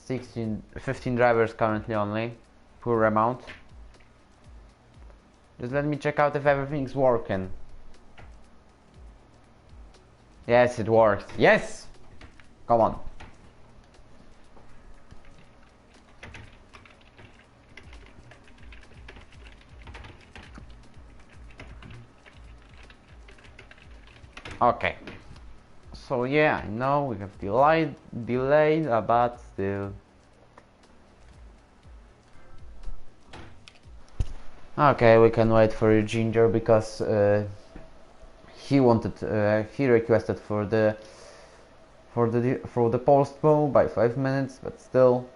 15 drivers currently only. Poor amount. Just let me check out if everything's working. Yes, it works. Yes! Come on. Okay. So yeah, I know we have delayed, but still. Okay, we can wait for Ginger because he requested for the postpone by 5 minutes, but still.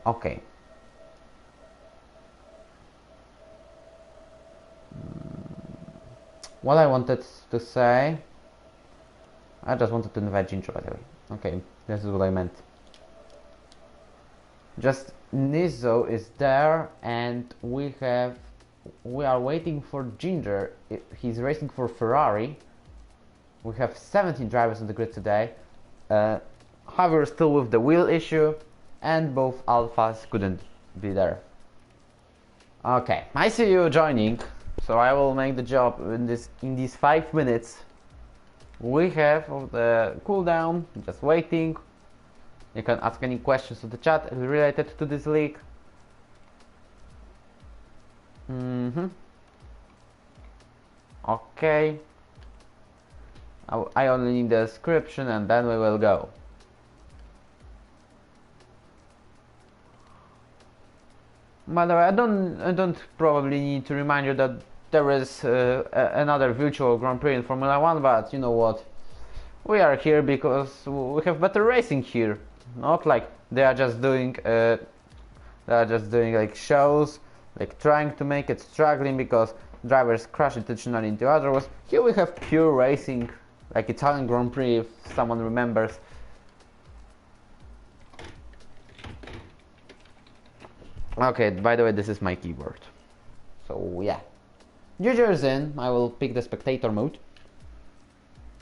Okay. What I wanted to say, I just wanted to invite Ginger, by the way. Okay, this is what I meant. Just Nizo is there, and we are waiting for Ginger. He's racing for Ferrari. We have 17 drivers on the grid today. However, still with the wheel issue, and both Alphas couldn't be there. Okay, I see you joining. So I will make the job in these 5 minutes. We have the cooldown, just waiting. You can ask any questions to the chat related to this league. Okay. I only need the description and then we will go. By the way, I don't probably need to remind you that there is another virtual Grand Prix in Formula 1, but you know what? We are here because we have better racing here. Not like they are just doing like shows, like trying to make it struggling because drivers crash intentionally into others. Here we have pure racing, like Italian Grand Prix, if someone remembers. Okay, by the way, this is my keyboard. So yeah. Ginger is in. I will pick the spectator mode.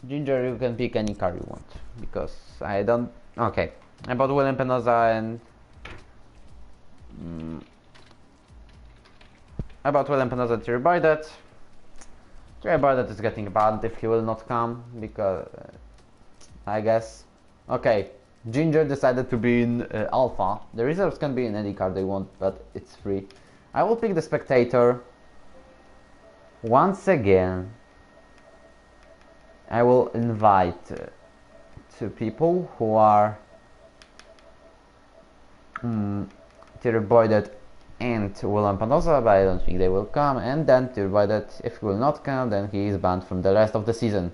Ginger, you can pick any car you want because I don't. Okay, I bought William Penoza and I bought William Penoza to buy that. That is getting banned if he will not come because I guess. Okay, Ginger decided to be in Alpha. The reserves can be in any car they want, but it's free. I will pick the spectator. Once again, I will invite two people who are Thierry Boydet and William Panoza, but I don't think they will come. And then Thierry Boydet, if he will not come, then he is banned from the rest of the season.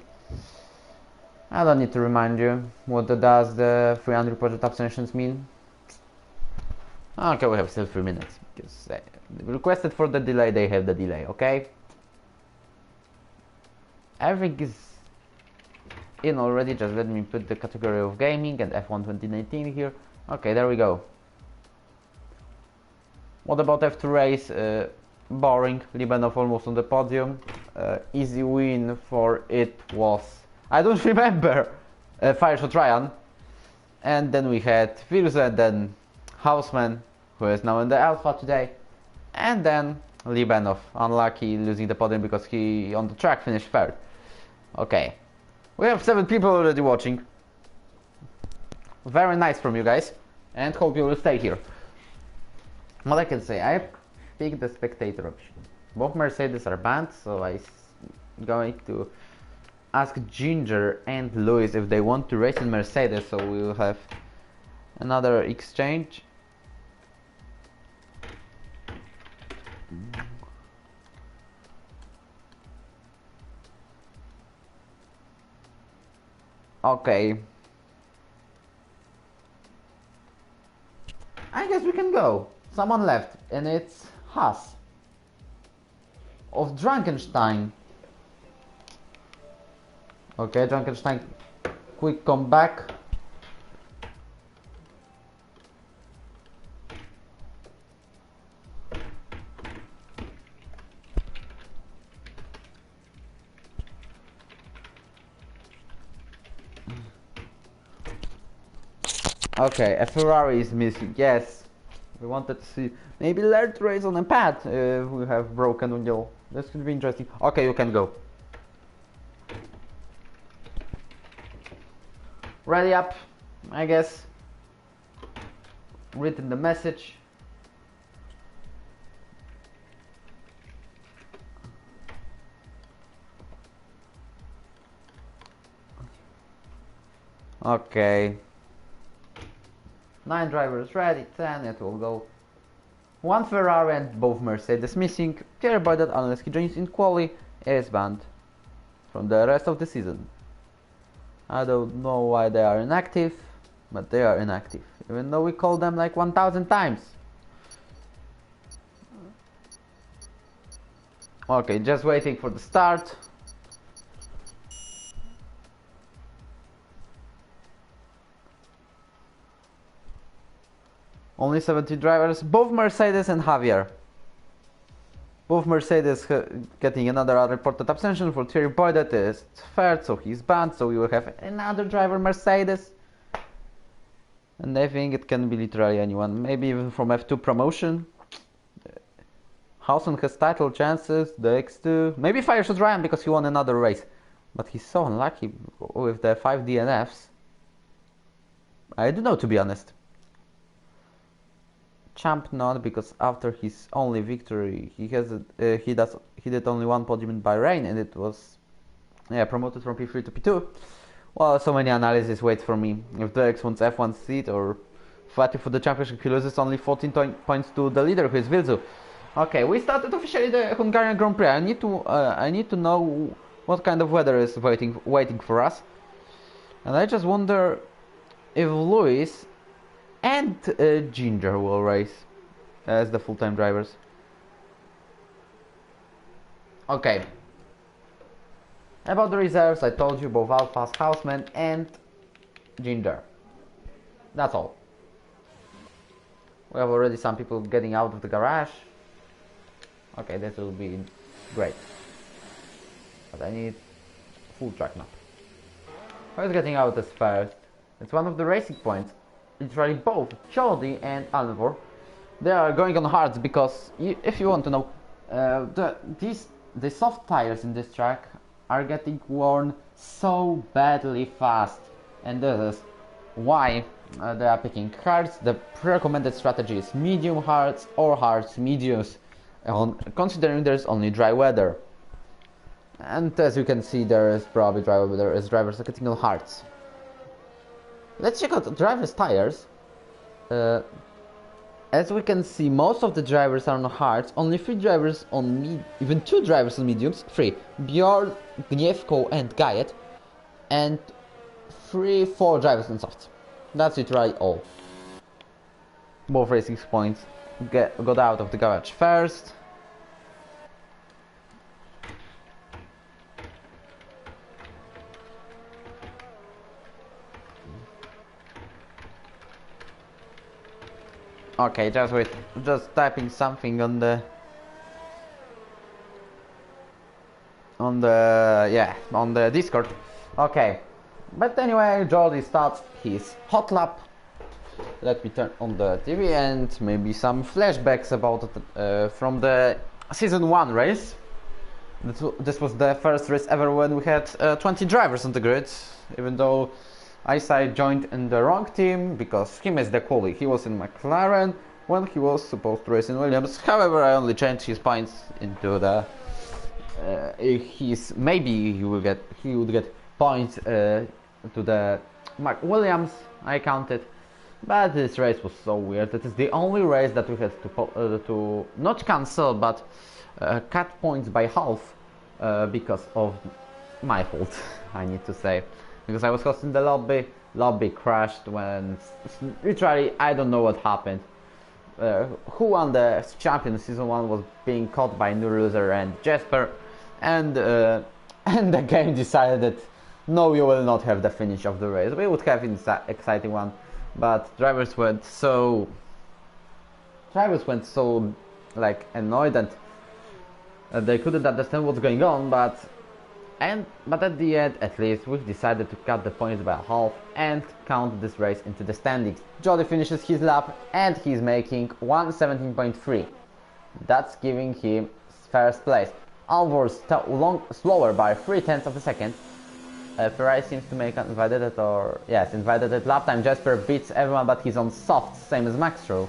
I don't need to remind you what does the 300 project abstentions mean. Okay, we have still 3 minutes because they requested for the delay, they have the delay, okay? Everything is in already, just let me put the category of gaming and F1 2019 here. Okay, there we go. What about F2 race? Boring. Libanov almost on the podium. Easy win for it was, I don't remember, Fireshot Ryan. And then we had Virus and then Houseman, who is now in the Alpha today. And then Libanov, unlucky, losing the podium because he on the track finished third. Okay, we have 7 people already watching. Very nice from you guys, and hope you will stay here. What I can say, I picked the spectator option. Both Mercedes are banned, so I'm going to ask Ginger and Lewis if they want to race in Mercedes, so we will have another exchange. Okay. I guess we can go. Someone left, and it's Haas of Drankenstein. Okay, Drankenstein, quick comeback. Okay, a Ferrari is missing. Yes, we wanted to see maybe learn to race on a pad. We have broken wheel. This could be interesting. Okay, you can go. Ready up, I guess. Written the message. Okay. 9 drivers ready, 10, it will go. 1 Ferrari and both Mercedes missing. Thierry Baudet, unless he joins in quali, is banned from the rest of the season. I don't know why they are inactive, but they are inactive, even though we call them like 1000 times. Okay, just waiting for the start. Only 70 drivers, both Mercedes and Javier. Both Mercedes getting another reported abstention. For Thierry Baudet is third, so he's banned, so we will have another driver Mercedes. And I think it can be literally anyone, maybe even from F2 promotion. Hausen has title chances, the X2. Maybe Fireshot Ryan because he won another race. But he's so unlucky with the 5 DNFs. I don't know, to be honest. Champ not, because after his only victory he did only one podium in Bahrain, and it was promoted from P3 to P2. Well, so many analyses wait for me. If the X wants F1 seat or fighting for the championship, he loses only 14 points to the leader, who is Vilzu. Okay, we started officially the Hungarian Grand Prix. I need to know what kind of weather is waiting for us, and I just wonder if Lewis and Ginger will race as the full-time drivers. Okay. About the reserves, I told you both Alphas, Houseman and Ginger. That's all. We have already some people getting out of the garage. Okay, that will be great. But I need full track map. Who's getting out as first? It's one of the racing points. Literally both Jody and Alvor, they are going on hards because if you want to know, the soft tires in this track are getting worn so badly fast, and this is why they are picking hards. The recommended strategy is medium hards or hards mediums, considering there's only dry weather. And as you can see, there is probably dry weather as drivers are getting on hards. Let's check out the drivers' tires. As we can see, most of the drivers are on hards. Only 3 drivers on even 2 drivers on mediums. 3: Bjorn, Gniewko, and Gayet, and 4 drivers on softs. That's literally all. Both racing points got out of the garage first. Okay, just wait. Just typing something on the Discord. Okay, but anyway, Jordi starts his hot lap. Let me turn on the TV and maybe some flashbacks about it, from the season 1 race. This was the first race ever when we had 20 drivers on the grid, even though Isai joined in the wrong team because he missed the quali. He was in McLaren when he was supposed to race in Williams. However, I only changed his points into the maybe he would get points to the Williams. I counted, but this race was so weird. It is the only race that we had to not cancel but cut points by half because of my fault. I need to say. Because I was hosting the lobby crashed when literally I don't know what happened. Who won the champion season 1 was being caught by new loser and Jasper, and the game decided that no, you will not have the finish of the race. We would have an exciting one, but drivers went so like annoyed and they couldn't understand what's going on, but But at the end, at least, we've decided to cut the points by half and count this race into the standings. Jody finishes his lap and he's making 1:17.3. That's giving him first place. Alvor's slower by 0.3 of a second. Ferrari seems to make invalidated invalidated lap time. Jasper beats everyone, but he's on soft, same as Maxwell.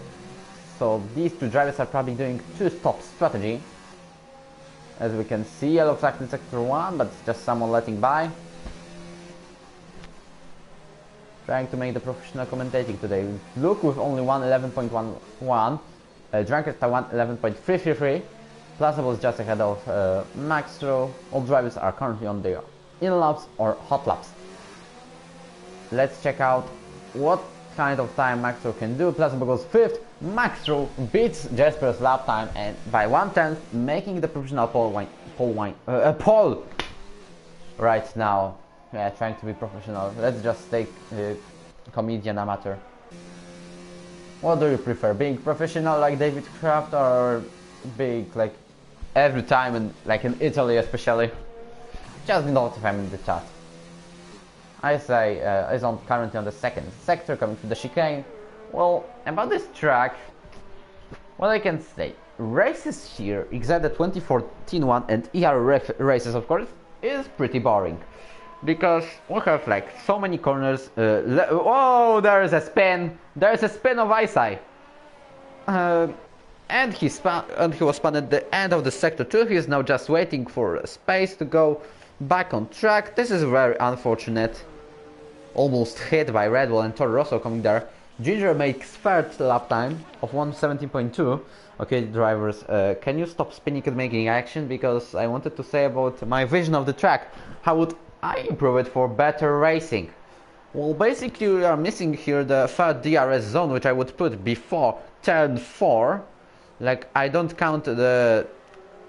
So these two drivers are probably doing two-stop strategy. As we can see, yellow flag in sector 1, but it's just someone letting by. Trying to make the professional commentating today. Luke with only 1:11.11. Drunkard 1:11.333. Plausible is just ahead of Maxwell. All drivers are currently on their in-laps or hot laps. Let's check out what kind of time Maxwell can do. Plausible goes 5th. Maxwell beats Jasper's lap time and by 1/10, making the professional pole right now. Yeah, trying to be professional. Let's just take comedian amateur. What do you prefer, being professional like David Kraft or big like every time and like in Italy especially? Just notify me in the chat. I say is currently on the second sector, coming to the chicane. Well, about this track, what I can say, races here, except the 2014 one and ERO races, of course, is pretty boring. Because we have like so many corners. Oh, there is a spin! There is a spin of Isai! And he was spun at the end of the sector 2. He is now just waiting for space to go back on track. This is very unfortunate. Almost hit by Red Bull and Toro Rosso coming there. Ginger makes third lap time of 1:17.2. Okay, drivers, can you stop spinning and making action? Because I wanted to say about my vision of the track. How would I improve it for better racing? Well, basically we are missing here the third DRS zone, which I would put before turn 4. Like, I don't count the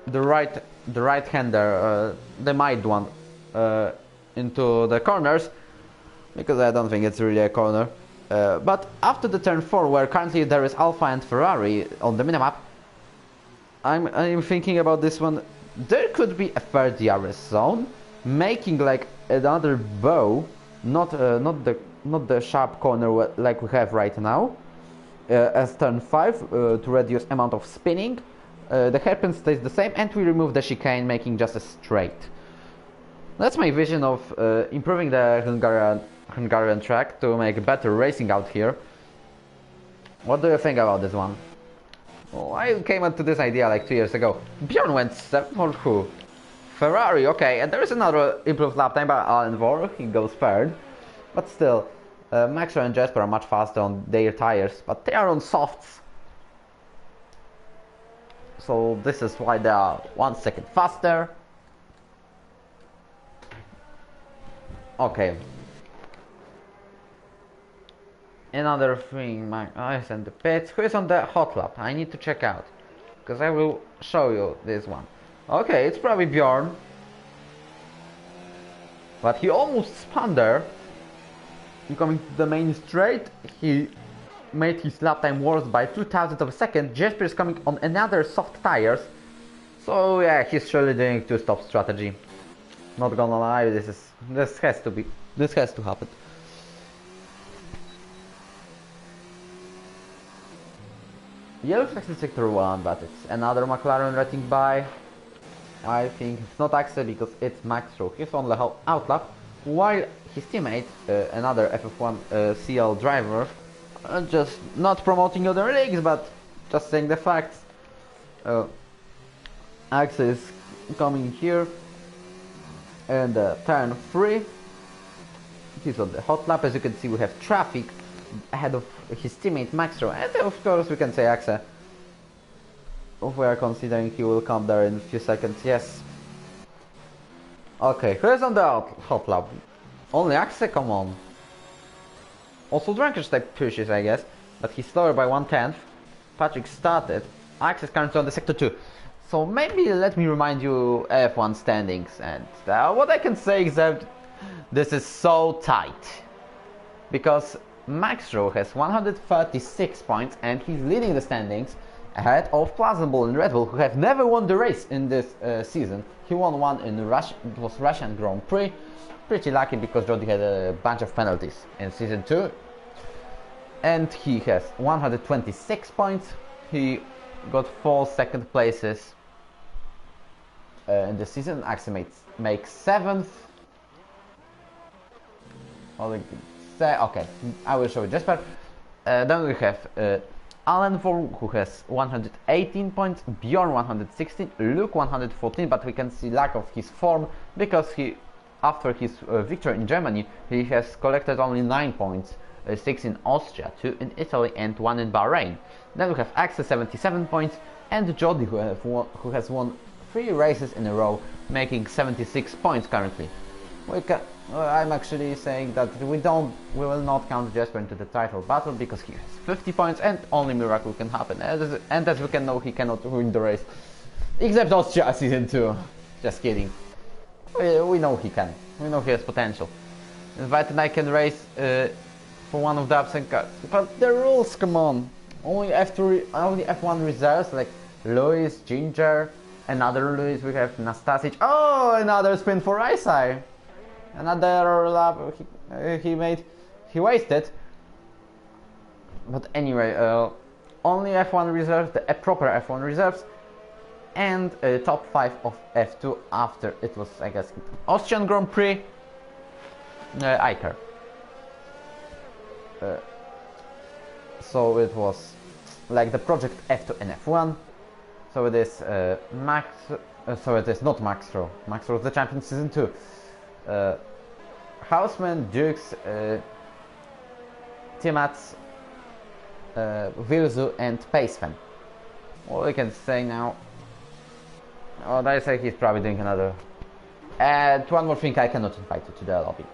right hander, the mild one, into the corners, because I don't think it's really a corner. But after the turn 4, where currently there is Alpha and Ferrari on the minimap, I'm thinking about this one. There could be a third DRS zone, making like another bow, not the sharp corner like we have right now, as turn 5 to reduce amount of spinning. The hairpin stays the same, and we remove the chicane, making just a straight. That's my vision of improving the Hungarian track to make better racing out here. What do you think about this one? Well, I came up to this idea like 2 years ago. Bjorn went 7th for who? Ferrari, okay, and there is another improved lap time by Alan Vor. He goes 3rd. But still, Maxwell and Jasper are much faster on their tires, but they are on softs. So this is why they are 1 second faster. Okay. Another thing, I sent the pits. Who is on the hot lap? I need to check out, because I will show you this one. Okay, it's probably Bjorn, but he almost spun there. He coming to the main straight. He made his lap time worse by 0.02 of a second. Jasper is coming on another soft tires, so yeah, he's surely doing two-stop strategy. Not gonna lie, this has to happen. Yellow flag in sector 1, but it's another McLaren rating by. I think it's not Axel because it's Maxwell. He's on the outlap, while his teammate, another FF1 CL driver, just not promoting other leagues, but just saying the facts. Axel is coming here, and turn 3. He's on the hot lap. As you can see, we have traffic ahead of his teammate Maxwell, and of course we can say Axel. If we are considering he will come there in a few seconds, yes. Okay, who is on the hot lap? Only Axel, come on. Also Drunkard pushes, I guess, but he's slower by 1/10. Patrick started. Axel is currently on the sector 2. So maybe let me remind you F1 standings, and what I can say is that this is so tight. Because Maxwell has 136 points and he's leading the standings, ahead of Plazenbull and Red Bull, who have never won the race in this season. He won one in it was Russian Grand Prix. Pretty lucky because Jody had a bunch of penalties in season 2. And he has 126 points. He got 4 second places in the season. Axel makes 7th. Okay, I will show you Jesper. Then we have R11 who has 118 points, Bjorn 116, Luke 114, but we can see lack of his form because after his victory in Germany, he has collected only 9 points, 6 in Austria, 2 in Italy and 1 in Bahrain. Then we have Axel 77 points and Jody who has won 3 races in a row, making 76 points currently. I'm actually saying that we will not count Jesper into the title battle because he has 50 points and only miracle can happen. And as we can know, he cannot win the race, except Austria season 2. Just kidding. We know he can. We know he has potential. And I can race for one of the absent cars. But the rules, come on. Only F1 reserves like Lewis, Ginger, another Lewis. We have Nastasic. Oh, another spin for Isai. Another lap he wasted. But anyway, only F1 reserves, the proper F1 reserves, and top 5 of F2 after it was, I guess, Austrian Grand Prix, Iker. So it was like the project F2 and F1. So it is so it is not Maxro. Maxro was the champion season 2. Houseman, Dukes, Timats, Vilzu and Pacefan. All we can say now. Oh, I say he's probably doing another. And one more thing, I cannot invite you to the lobby.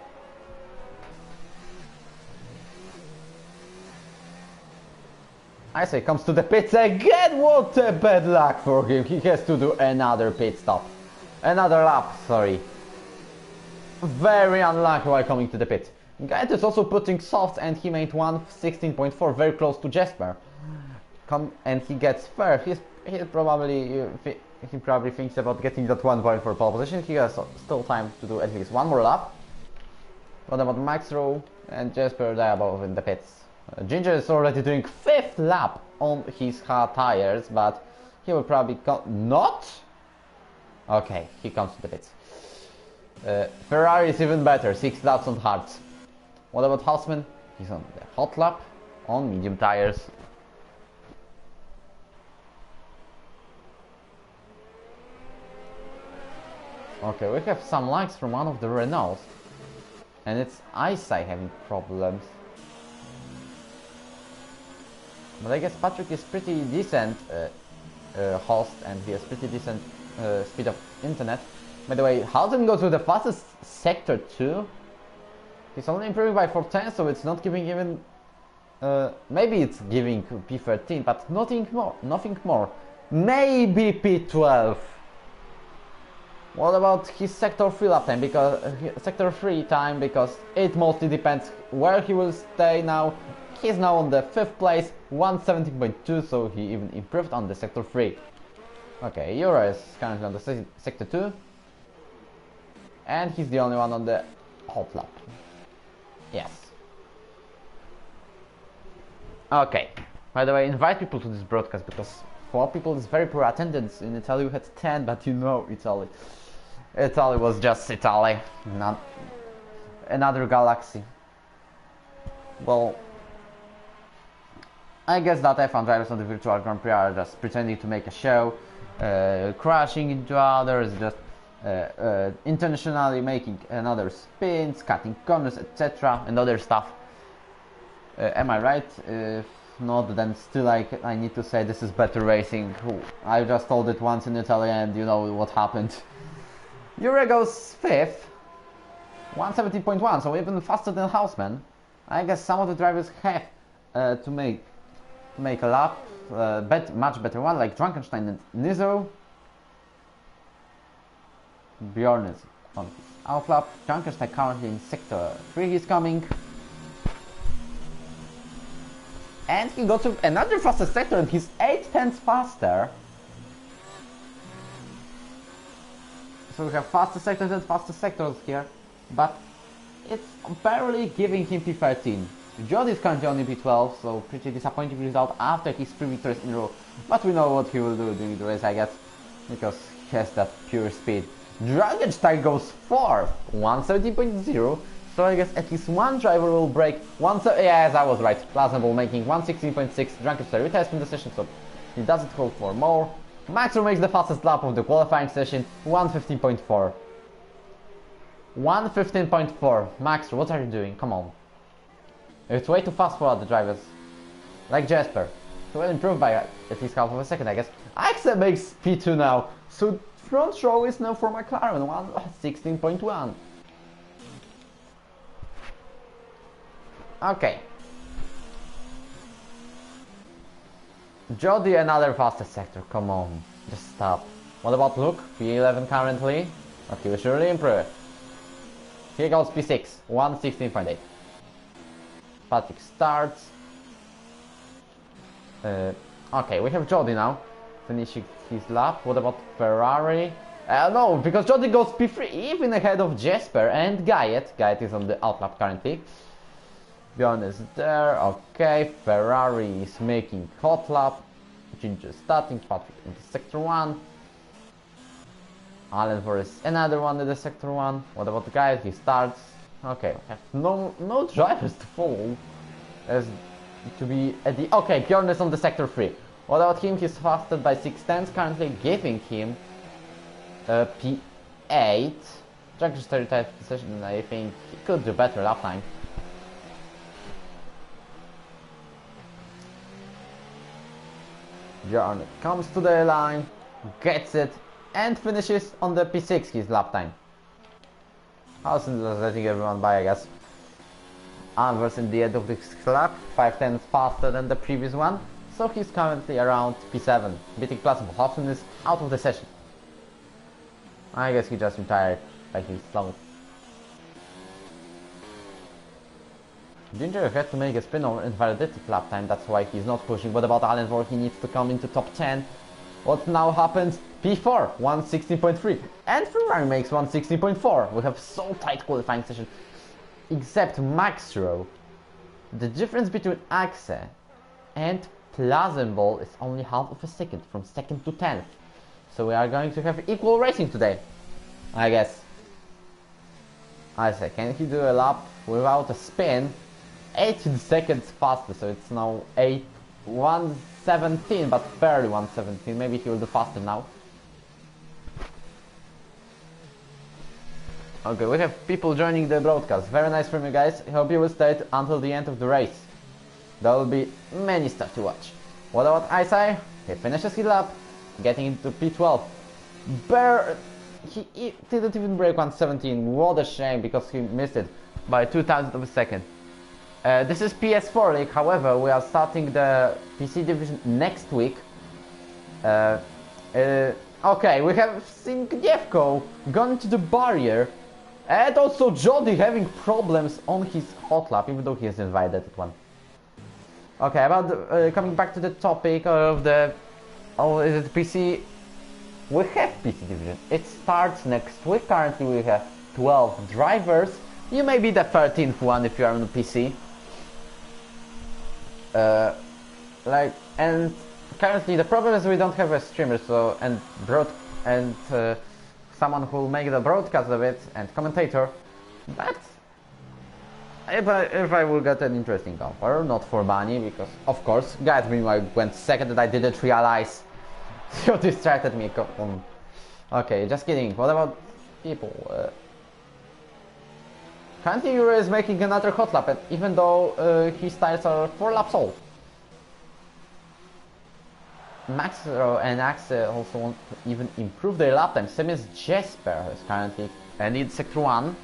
I say comes to the pits again. What a bad luck for him. He has to do another pit stop. Another lap, sorry. Very unlucky while coming to the pit. Guy is also putting soft and he made 1:16.4, very close to Jesper. And he gets third. He probably thinks about getting that 1 point for pole position. He has still time to do at least 1 more lap. What about Maxro and Jesper there above in the pits? Ginger is already doing 5th lap on his hard tires, but he will probably not. Okay, he comes to the pits. Ferrari is even better, 6 laps on hards. What about Hausman? He's on the hot lap on medium tires. Okay, we have some likes from one of the Renaults, and it's Isai having problems. But I guess Patrick is pretty decent host, and he has pretty decent speed of internet. By the way, Houghton goes with the fastest sector 2. He's only improving by 4/10, so it's not giving even. Maybe it's giving P13, but nothing more. Maybe P12. What about his sector 3 lap time? Because sector 3 time, because it mostly depends where he will stay now. He's now on the 5th place, 1:17.2, so he even improved on the sector 3. Okay, ERO is currently on the sector 2. And he's the only one on the hot lap. Yes. Okay. By the way, invite people to this broadcast because 4 people is very poor attendance. In Italy we had 10, but you know Italy. Italy was just Italy, not another galaxy. Well, I guess that F1 drivers on the virtual Grand Prix are just pretending to make a show, crashing into others, just intentionally making another spins, cutting corners, etc. and other stuff. Am I right? If not, then still I need to say this is better racing. I just told it once in Italy and you know what happened. Euro goes 5th, 1:17.1, so even faster than Houseman. I guess some of the drivers have to make a lap, much better one, like Drunkenstein and Nizo. Bjorn is on his out lap. Drunkenstein currently in sector 3, he's coming. And he got to another fastest sector and he's 8 tenths faster. So we have fastest sectors and fastest sectors here, but it's barely giving him P13. Jody is currently only P12, so pretty disappointing result after his 3 victories in a row. But we know what he will do during the race, I guess, because he has that pure speed. Dragonstein goes 4th, 170.0. So I guess at least one driver will break 170. Yes, I was right. Plazenball making 116.6. Dragonstein retires from the session, so he doesn't hope for more. Maxwell makes the fastest lap of the qualifying session, 115.4. 115.4. Maxwell, what are you doing? Come on. It's way too fast for other drivers. Like Jasper. He will improve by at least half of a second, I guess. Axel makes P2 now. So front row is now for McLaren, 116.1. Okay. Jody, another fastest sector, come on, just stop. What about Luke? P11 currently. Okay, we should really improve. Here goes P6, 116.8. Patrick starts. Okay, we have Jody now, finishing his lap. What about Ferrari? No, because Jody goes P3, even ahead of Jasper and Guyet. Guyet is on the outlap currently. Bjorn is there, okay, Ferrari is making hot lap, Ginger starting, Patrick into sector 1, Allen is another one in the sector 1, what about the guy, he starts, okay, we have no drivers to follow, as to be at the, okay, Bjorn is on the sector 3, what about him, he's faster by 6 tenths, currently giving him P8, Jack type position, I think he could do better lap time. Bjorn comes to the line, gets it, and finishes on the P6 his lap time. Howson is letting everyone by, I guess. Anvers in the end of this lap, 5 tenths faster than the previous one, so he's currently around P7, beating Plazenball. Howson is out of the session. I guess he just retired, like he's slow. Ginger had to make a spin over invalidated lap time, that's why he's not pushing. What about Allen Ward? He needs to come into top 10. What now happens? P4, 116.3. And Ferrari makes 116.4. We have so tight qualifying session. Except Max Rowe. The difference between Axe and Plazenball is only half of a second, from 2nd to 10th. So we are going to have equal racing today, I guess. I say, can he do a lap without a spin? 18 seconds faster, so it's now 117, but barely 117. Maybe he will do faster now. Okay, we have people joining the broadcast. Very nice from you guys. I hope you will stay until the end of the race. There will be many stuff to watch. What about Isai? He finishes his lap, getting into P12. He didn't even break 117. What a shame, because he missed it by 0.02 of a second. This is PS4 League, however, we are starting the PC division next week. Okay, we have seen Gniewko gone to the barrier, and also Jody having problems on his hot lap, even though he has invited one. Okay, about coming back to the topic of the is it PC? We have PC division. It starts next week. Currently, we have 12 drivers. You may be the 13th one if you are on the PC. And currently the problem is we don't have a streamer, so someone who will make the broadcast of it and commentator. But if I will get an interesting offer, not for money, because of course, guys, meanwhile went second and I didn't realize. You distracted me. Okay, just kidding. What about people? Currently, ERO is making another hot lap, and even though his tires are 4 laps old. Max and Axe also want to even improve their lap time. Same as Jasper, who is currently in sector 1.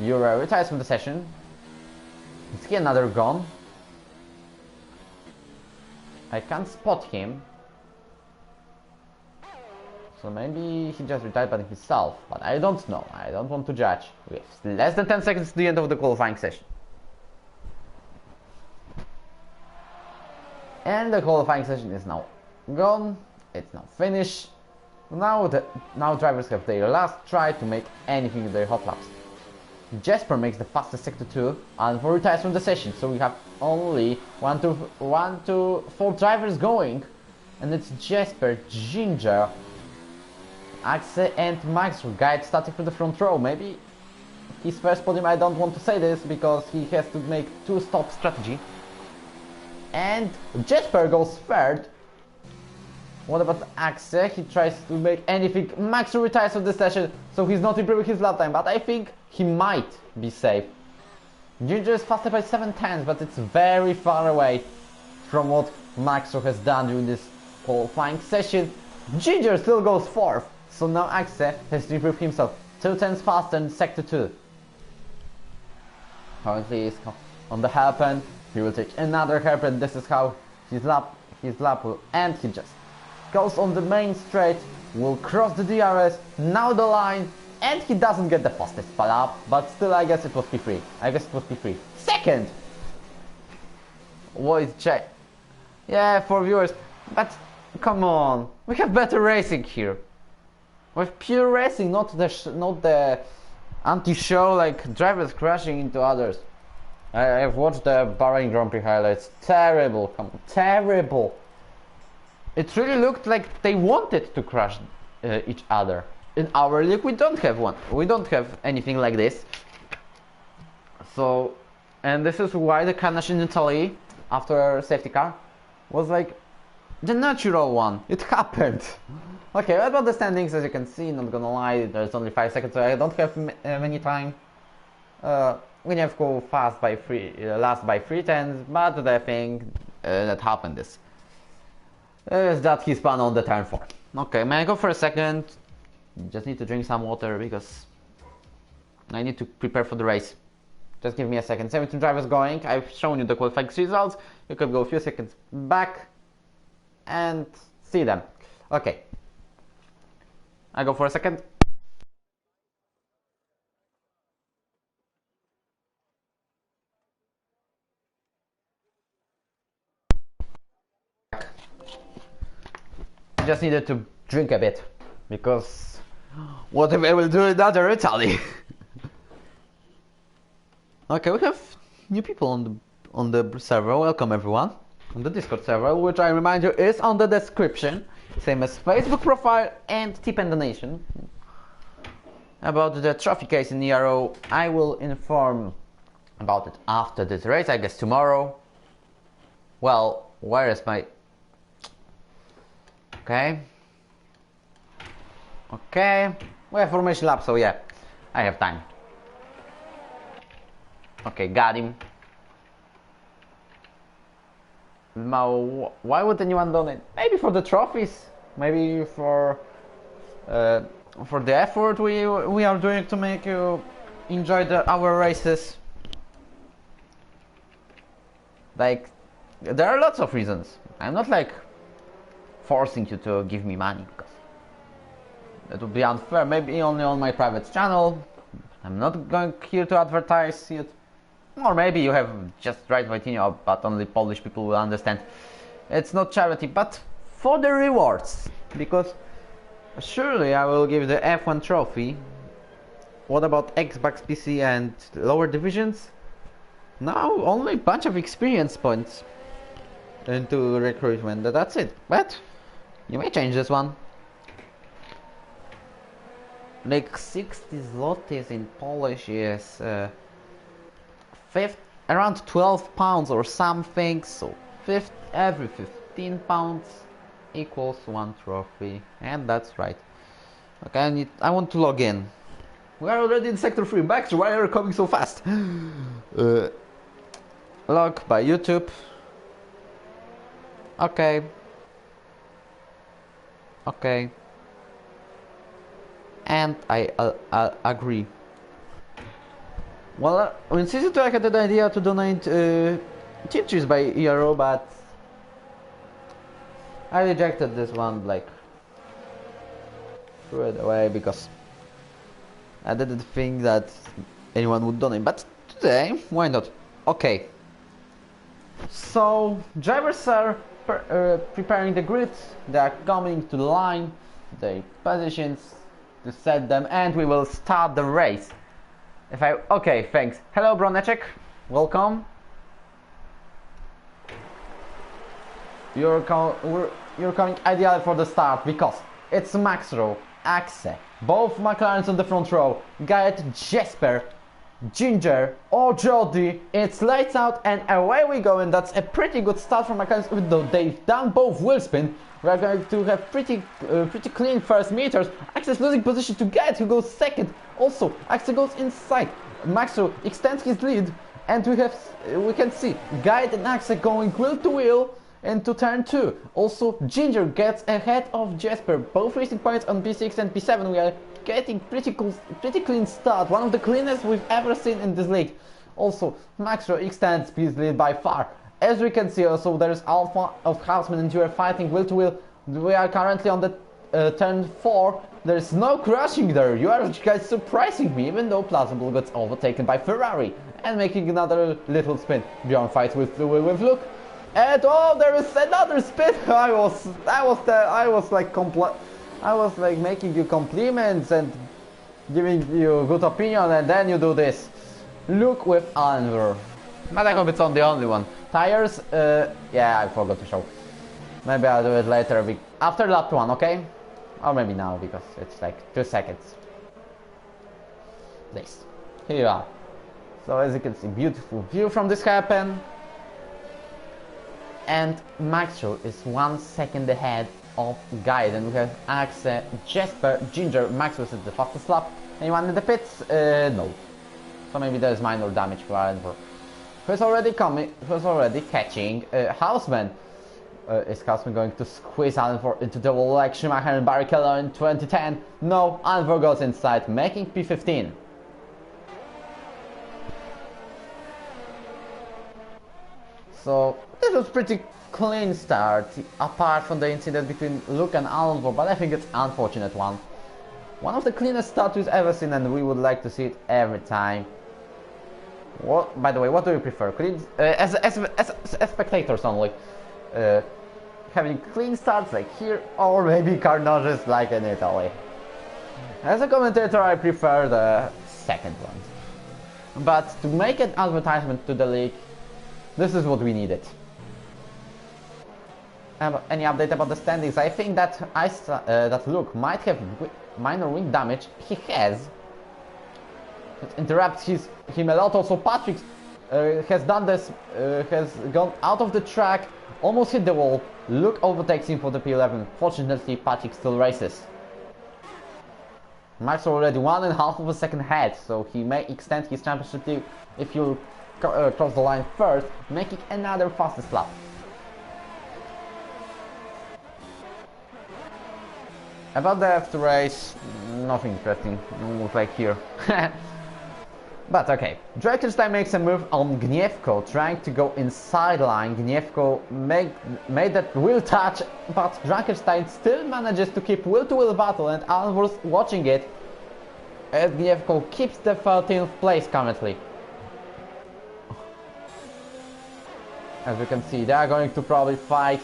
ERO retires from the session. Is he another gone? I can't spot him. So maybe he just retired by himself, but I don't know. I don't want to judge. We have less than 10 seconds to the end of the qualifying session. And the qualifying session is now gone. It's now finished. Now drivers have their last try to make anything in their hot laps. Jesper makes the fastest sector 2 and retires from the session, so we have only 1 to 4 drivers going, and it's Jesper, Ginger, Axe and Max guide starting from the front row. Maybe his first podium. I don't want to say this because he has to make 2-stop strategy. And Jesper goes third. What about Axe? He tries to make anything. Max retires from the session, so he's not improving his lap time, but I think he might be safe. Ginger is faster by 7/10, but it's very far away from what Max has done during this qualifying session. Ginger still goes 4th, so now Axe has to improve himself. 2/10 faster in sector 2. Currently he's on the hairpin. He will take another hairpin. This is how his lap will end. He just goes on the main straight, will cross the DRS, now the line, and he doesn't get the fastest lap, but still I guess it was P3. Second! What is Jay? Yeah, for viewers, but come on, we have better racing here. With pure racing, not the anti-show like drivers crashing into others. I've watched the Bahrain Grand Prix highlights. Terrible, come on, terrible. It really looked like they wanted to crash each other. In our league, we don't have one. We don't have anything like this. So, and this is why the carnage in Italy after safety car was like the natural one. It happened. Okay, what about the standings? As you can see, not gonna lie, there's only 5 seconds, so I don't have many time. We have to go fast by last by 3/10, but the thing that happened is that he spun on the turn 4. Okay, may I go for a second? Just need to drink some water because I need to prepare for the race. Just give me a second. 17 drivers going. I've shown you the qualifying results. You could go a few seconds back and see them. Okay. I go for a second. I just needed to drink a bit because what if I will do another Italy? Okay, we have new people on the server. Welcome everyone on the Discord server, which I remind you is on the description, same as Facebook profile and tip and donation. About the trophy case in ERO, I will inform about it after this race, I guess tomorrow. Well, where is my... Okay, we have formation lap, so yeah, I have time. Okay, got him. Now, why would anyone donate? Maybe for the trophies, maybe for the effort we are doing to make you enjoy our races. Like, there are lots of reasons. I'm not like forcing you to give me money because that would be unfair. Maybe only on my private channel. I'm not going here to advertise it. Or maybe you have just right Vitinho, but only Polish people will understand. It's not charity, but for the rewards. Because surely I will give the F1 trophy. What about Xbox, PC and lower divisions? Now only a bunch of experience points into recruitment. That's it. But you may change this one. Like 60 zlotys in Polish is around 12 pounds or something. So every 15 pounds equals 1 trophy, and that's right. Okay, I want to log in. We are already in sector 3. Max, why are you coming so fast? Log by YouTube. Okay. Okay. And I agree. Well, in season 2 I had the idea to donate team cheese by ERO, but I rejected this one, like threw it away because I didn't think that anyone would donate. But today, why not? Okay. So drivers are preparing the grids. They are coming to the line, the positions to set them, and we will start the race. Okay, thanks. Hello, Broneczek. Welcome. You're coming ideally for the start because it's Max Rowe, Axe, both McLarens on the front row, Guyett, Jesper, Ginger, or Jody. It's lights out and away we go, and that's a pretty good start from McLaren. Even though they've done both wheel spin, we're going to have pretty clean first meters. Axe is losing position to Guyett, who goes second. Also, Axe goes inside. Max Rowe extends his lead, and we can see Guyett and Axe going wheel to wheel into turn 2. Also, Ginger gets ahead of Jesper, both racing points on P6 and P7. We are getting pretty clean start, one of the cleanest we've ever seen in this league. Also, Max Rowe extends his lead by far. As we can see, also there's Alpha of Houseman and Jura fighting wheel to wheel. We are currently on the turn 4. There's no crashing there. You are guys surprising me, even though Plausible gets overtaken by Ferrari and making another little spin. Bjorn fights with Luke. And oh, there is another spin. I was like making you compliments and giving you a good opinion, and then you do this. Look with Anver. But I hope it's not the only one. Tires, yeah, I forgot to show. Maybe I'll do it later, after lap 1, okay? Or maybe now, because it's like 2 seconds. This. Here you are. So as you can see, beautiful view from this happen. And Max Rowe is 1 second ahead of Guy. Then we have Axe, Jesper, Ginger. Max was at the fastest lap. Anyone in the pits? No. So maybe there's minor damage for Ironborough. Who's already catching Houseman? Is Houseman going to squeeze Ironborough into the wall like Schumacher and Barrichello in 2010? No, Ironborough goes inside, making P15. So this was pretty clean start, apart from the incident between Luke and Alonso, but I think it's an unfortunate one. One of the cleanest starts we've ever seen, and we would like to see it every time. What, by the way, what do you prefer? Clean, as spectators only, having clean starts like here, or maybe carnages like in Italy? As a commentator, I prefer the second one. But to make an advertisement to the league, this is what we needed. Any update about the standings? I think that that Luke might have minor wing damage. He has. It interrupts him a lot. Also, Patrick has done this. Has gone out of the track, almost hit the wall. Luke overtakes him for the P11. Fortunately, Patrick still races. Max already 1.5 of a second ahead, so he may extend his championship lead if you cross the line first, making another fastest lap. About the after race, nothing interesting, almost like here. But okay, Drakenstein makes a move on Gniewko, trying to go inside line. Gniewko made that wheel touch, but Drakenstein still manages to keep wheel-to-wheel battle, and Alvarez watching it, as Gniewko keeps the 13th place currently. As we can see, they are going to probably fight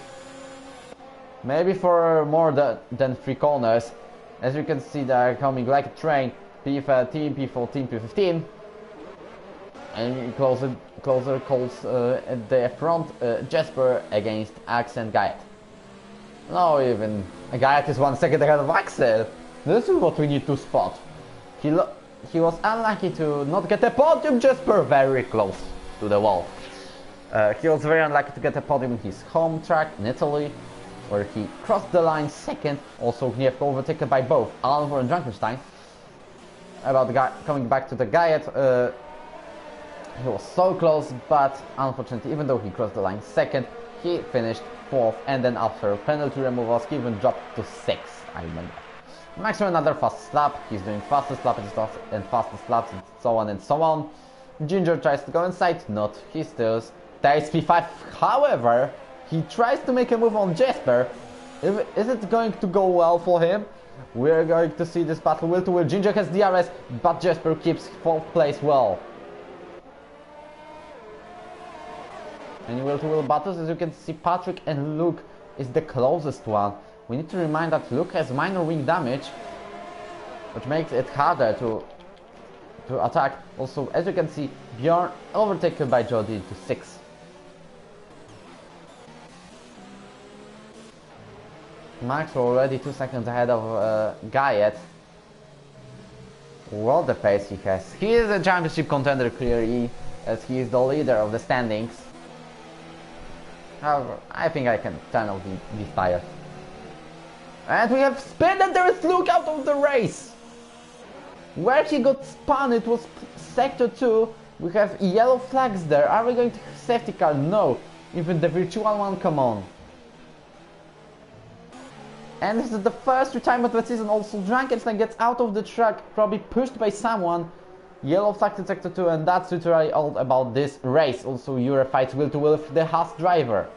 maybe for more than 3 corners. As you can see, they are coming like a train. P13, P14, P15. And closer calls at the front, Jesper against Axe and Guyett. No, even Guyett is 1 second ahead of Axel. This is what we need to spot. He was unlucky to not get a podium. Jesper very close to the wall. He was very unlucky to get a podium in his home track in Italy, where he crossed the line second. Also, Gniewko overtaken by both Alvar and Drakenstein. About the guy coming back to the Guyett, he was so close, but unfortunately, even though he crossed the line second, he finished 4th, and then after penalty removals, he even dropped to 6th, I remember. Max for another fast lap. He's doing fastest lap and fastest laps and so on and so on. Ginger tries to go inside, not. He still takes P5. However, he tries to make a move on Jesper. Is it going to go well for him? We're going to see this battle wheel to wheel. Ginger has DRS, but Jesper keeps 4th place well. Any will-to-will battles? As you can see, Patrick and Luke is the closest one. We need to remind that Luke has minor wing damage, which makes it harder to attack. Also, as you can see, Bjorn overtaken by Jody to 6. Max already 2 seconds ahead of Guyet. What the pace he has. He is a championship contender clearly, as he is the leader of the standings. However, I think I can turn off these tires. And we have spin, and there is Luke out of the race! Where he got spun, it was sector 2. We have yellow flags there. Are we going to have safety car? No. Even the virtual one, come on. And this is the first retirement of the season. Also, Frankenstein gets out of the track, probably pushed by someone. Yellow flag in sector 2, and that's literally all about this race. Also, Euro fights will-to-will with the Haas driver.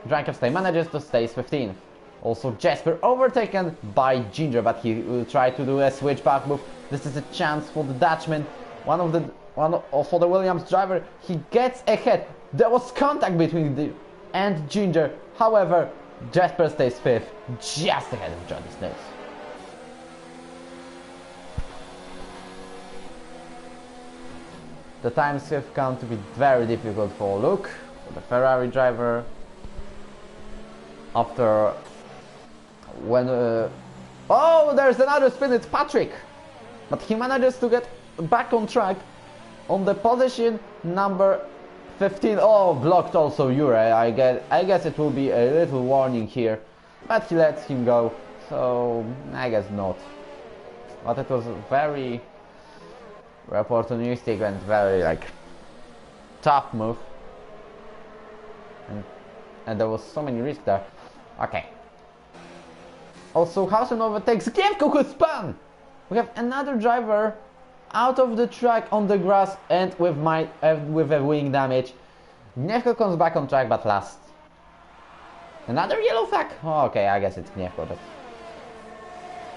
Frankenstein manages to stay 15th. Also, Jasper overtaken by Ginger, but he will try to do a switchback move. This is a chance for the Dutchman. For the Williams driver, he gets ahead. There was contact between the and Ginger. However, Jasper stays 5th, just ahead of Johnny Snooks. The times have come to be very difficult for Luke, for the Ferrari driver. After when oh, there's another spin, it's Patrick, but he manages to get back on track on the position number 15. Oh, blocked also Ure. I guess it will be a little warning here, but he lets him go, so I guess not. But it was very opportunistic and very tough move, and there was so many risks there. Okay. Also, Hausen overtakes Gievko, who spun! We have another driver out of the track on the grass and with a wing damage. Gniewko comes back on track but last. Another yellow flag? Oh, okay, I guess it's Gniewko.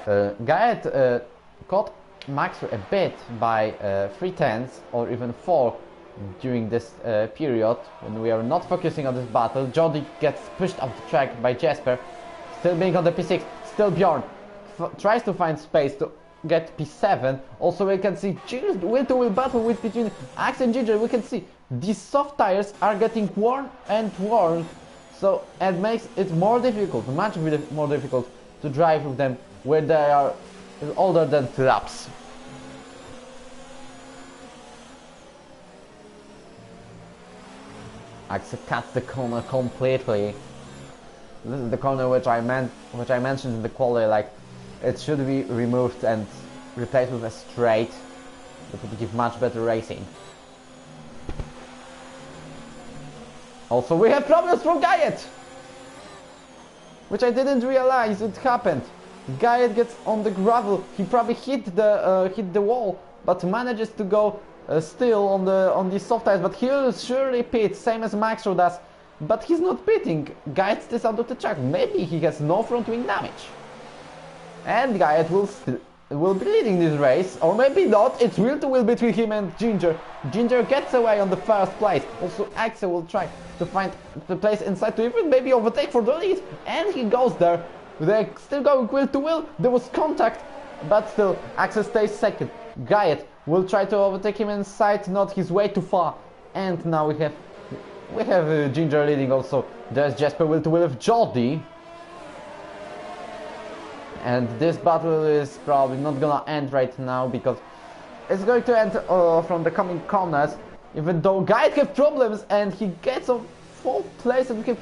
Guyet caught Max a bit by 3/10 or even 4 during this period when we are not focusing on this battle. Jody gets pushed off the track by Jasper, still being on the P6. Still Bjorn tries to find space to get P7. Also, we can see Ginger's will-to-will battle between Axe and Ginger. We can see these soft tires are getting worn and worn, so it makes it more difficult, much more difficult to drive with them where they are older than 3 laps. Axe cuts the corner completely. This is the corner which I mentioned in the quality, it should be removed and replaced with a straight. That would give much better racing. Also, we have problems from Guyet, which I didn't realize it happened. Guyet gets on the gravel. He probably hit the wall, but manages to go still on the soft tires. But he'll surely pit, same as Maxwell does. But he's not pitting. Guyet stays out of the track. Maybe he has no front wing damage, and Guyet will be leading this race, or maybe not. It's will-to-will between him and Ginger. Ginger gets away on the first place. Also, Axel will try to find the place inside to even maybe overtake for the lead, and he goes there. They're still going will-to-will. There was contact, but still Axel stays second. Guyet will try to overtake him inside, not his way too far, and now we have Ginger leading. Also, there's Jasper will-to-will with Jody. And this battle is probably not gonna end right now, because it's going to end from the coming corners. Even though Guyet have problems and he gets on 4th place, and we have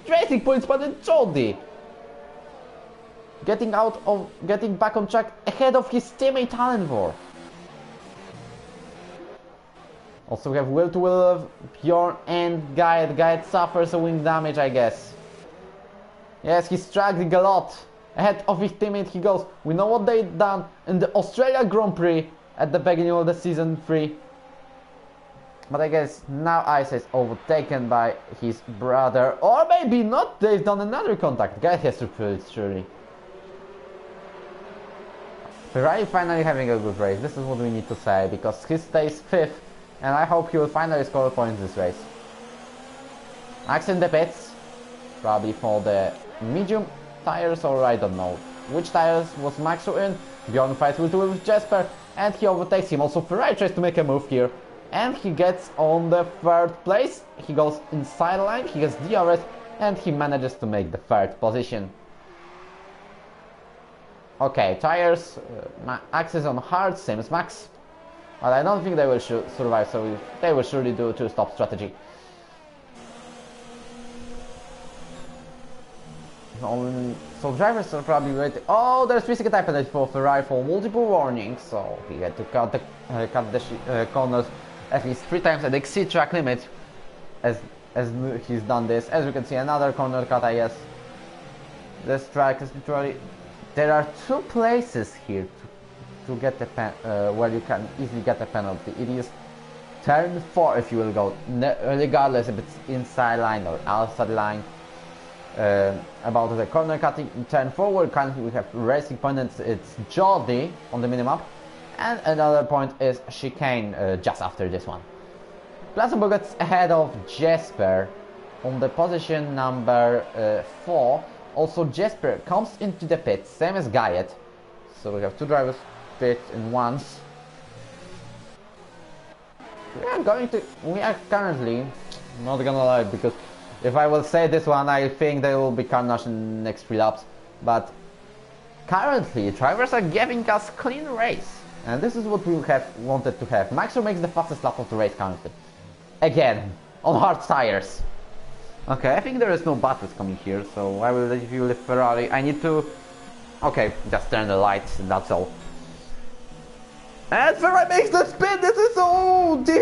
racing points, but it's Jody getting back on track ahead of his teammate Alenvor. Also, we have will-to-will of Bjorn and Guyet. Guyet suffers a wing damage, I guess. Yes, he's struggling a lot. Ahead of his teammate he goes. We know what they've done in the Australia Grand Prix at the beginning of the season 3. But I guess now Ice is overtaken by his brother. Or maybe not, they've done another contact. Guyet has to pull it, surely. Ferrari finally having a good race. This is what we need to say, because he stays 5th. And I hope he will finally score points this race. Max in the pits, probably for the medium tires, or I don't know which tires was Max in. Bjorn fights with Jesper, and he overtakes him. Also Ferrari tries to make a move here, and he gets on the third place. He goes inside the line, he gets DRS, and he manages to make the third position. Okay, tires, Max is on hard, same as Max, but I don't think they will survive, so they will surely do a two-stop strategy. So drivers are probably waiting. Oh, there's physical type penalty for Ferrari for multiple warnings, so he had to cut the corners at least 3 times and exceed track limit as he's done this. As you can see, another corner cut, I guess. This track is literally... There are 2 places here to get the where you can easily get a penalty. It is turn 4 if you will go, regardless if it's inside line or outside line. About the corner cutting in turn forward, currently we have racing point, and it's Jody on the minimap, and another point is chicane just after this one. Placenbo gets ahead of Jesper on the position number 4. Also Jesper comes into the pit, same as Guyet, so we have 2 drivers pit in once. We are currently, not gonna lie, because if I will say this one, I think there will be carnage in the next 3 laps. But currently, drivers are giving us clean race, and this is what we wanted to have. Max makes the fastest lap of the race currently, again on hard tires. Okay, I think there is no battles coming here, so I will let you leave Ferrari. I need to... Okay, just turn the lights, and that's all. And Ferrari makes the spin. This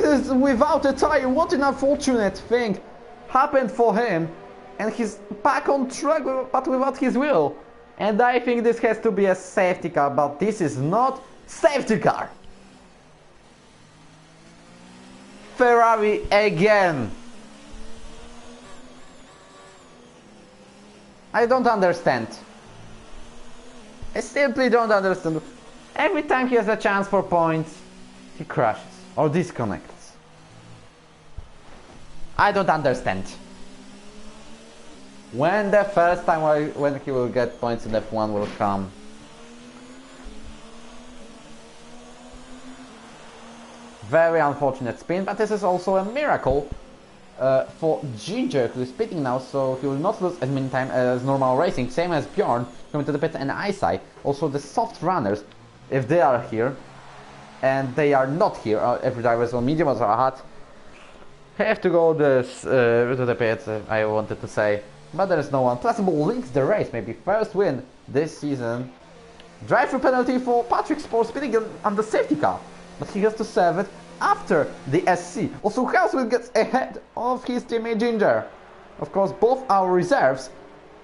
is without a tire. What an unfortunate thing happened for him, and he's back on track, but without his wheel. And I think this has to be a safety car, but this is not safety car. Ferrari again. I don't understand. I simply don't understand. Every time he has a chance for points, he crashes or disconnects. I don't understand. When the first time when he will get points in F1 will come. Very unfortunate spin, but this is also a miracle for Ginger, who is pitting now, so he will not lose as many time as normal racing, same as Bjorn coming to the pit and Isai. Also the soft runners, if they are here, and they are not here, every driver is on medium or hard, have to go to the pit, I wanted to say, but there is no one. Placenbo links the race, maybe first win this season. Drive-through penalty for Patrick Sport spinning on the safety car, but he has to serve it after the SC. Also Housewell gets ahead of his teammate Ginger. Of course, both our reserves,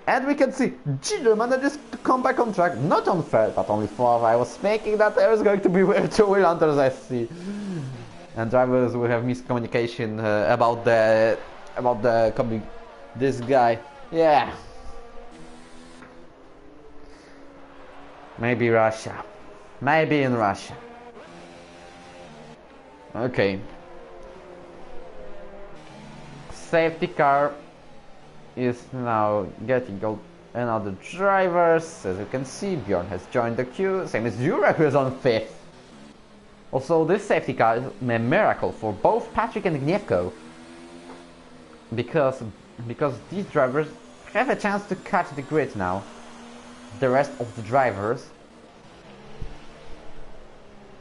and we can see Ginger manages to come back on track, not on third, but only fourth. I was thinking that there was going to be two wheel hunters SC. And drivers will have miscommunication about the coming this guy. Yeah. Maybe Russia. Maybe in Russia. Okay. Safety car is now getting another drivers. As you can see, Bjorn has joined the queue. Same as Jurek, who is on 5th. Also, this safety car is a miracle for both Patrick and Gniewko, because these drivers have a chance to catch the grid now. The rest of the drivers.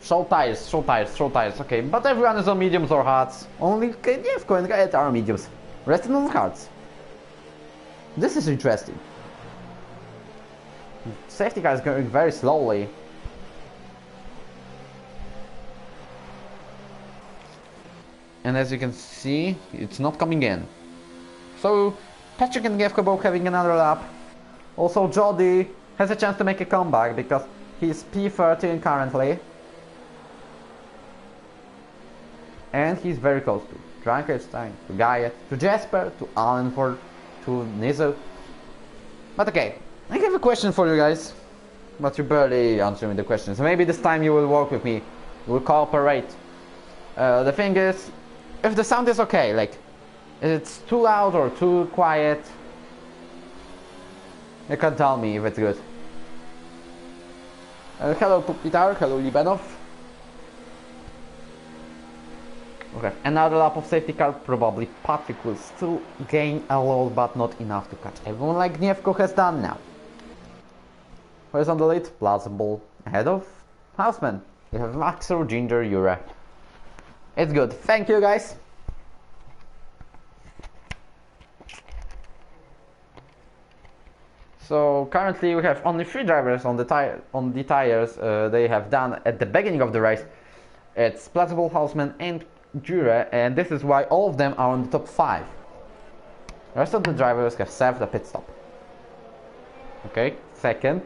Short tires, okay, but everyone is on mediums or hards. Only Gniewko and Gayet are mediums. Rest on hards. This is interesting. Safety car is going very slowly. And as you can see, it's not coming in. So Patrick and Gniewko both having another lap. Also Jody has a chance to make a comeback because he's P13 currently. And he's very close to Frankenstein, to Guyet, to Jesper, to Allenford, to Nizo. But okay, I have a question for you guys. But you're barely answering the questions. Maybe this time you will work with me. You will cooperate. The thing is, if the sound is okay, like, It's too loud or too quiet. You can tell me if it's good. Hello Pupitar, hello Libanov. Okay, another lap of safety car. Probably Patrick will still gain a lot, but not enough to catch everyone like Gniewko has done now. Who is on the lead? Plausible ahead of Houseman. You have Maxor, Ginger, Yura. It's good. Thank you guys. So currently we have only 3 drivers on the tires they have done at the beginning of the race. It's Plausible, Houseman and Jure, and this is why all of them are on the top 5. The rest of the drivers have served a pit stop. Okay, second.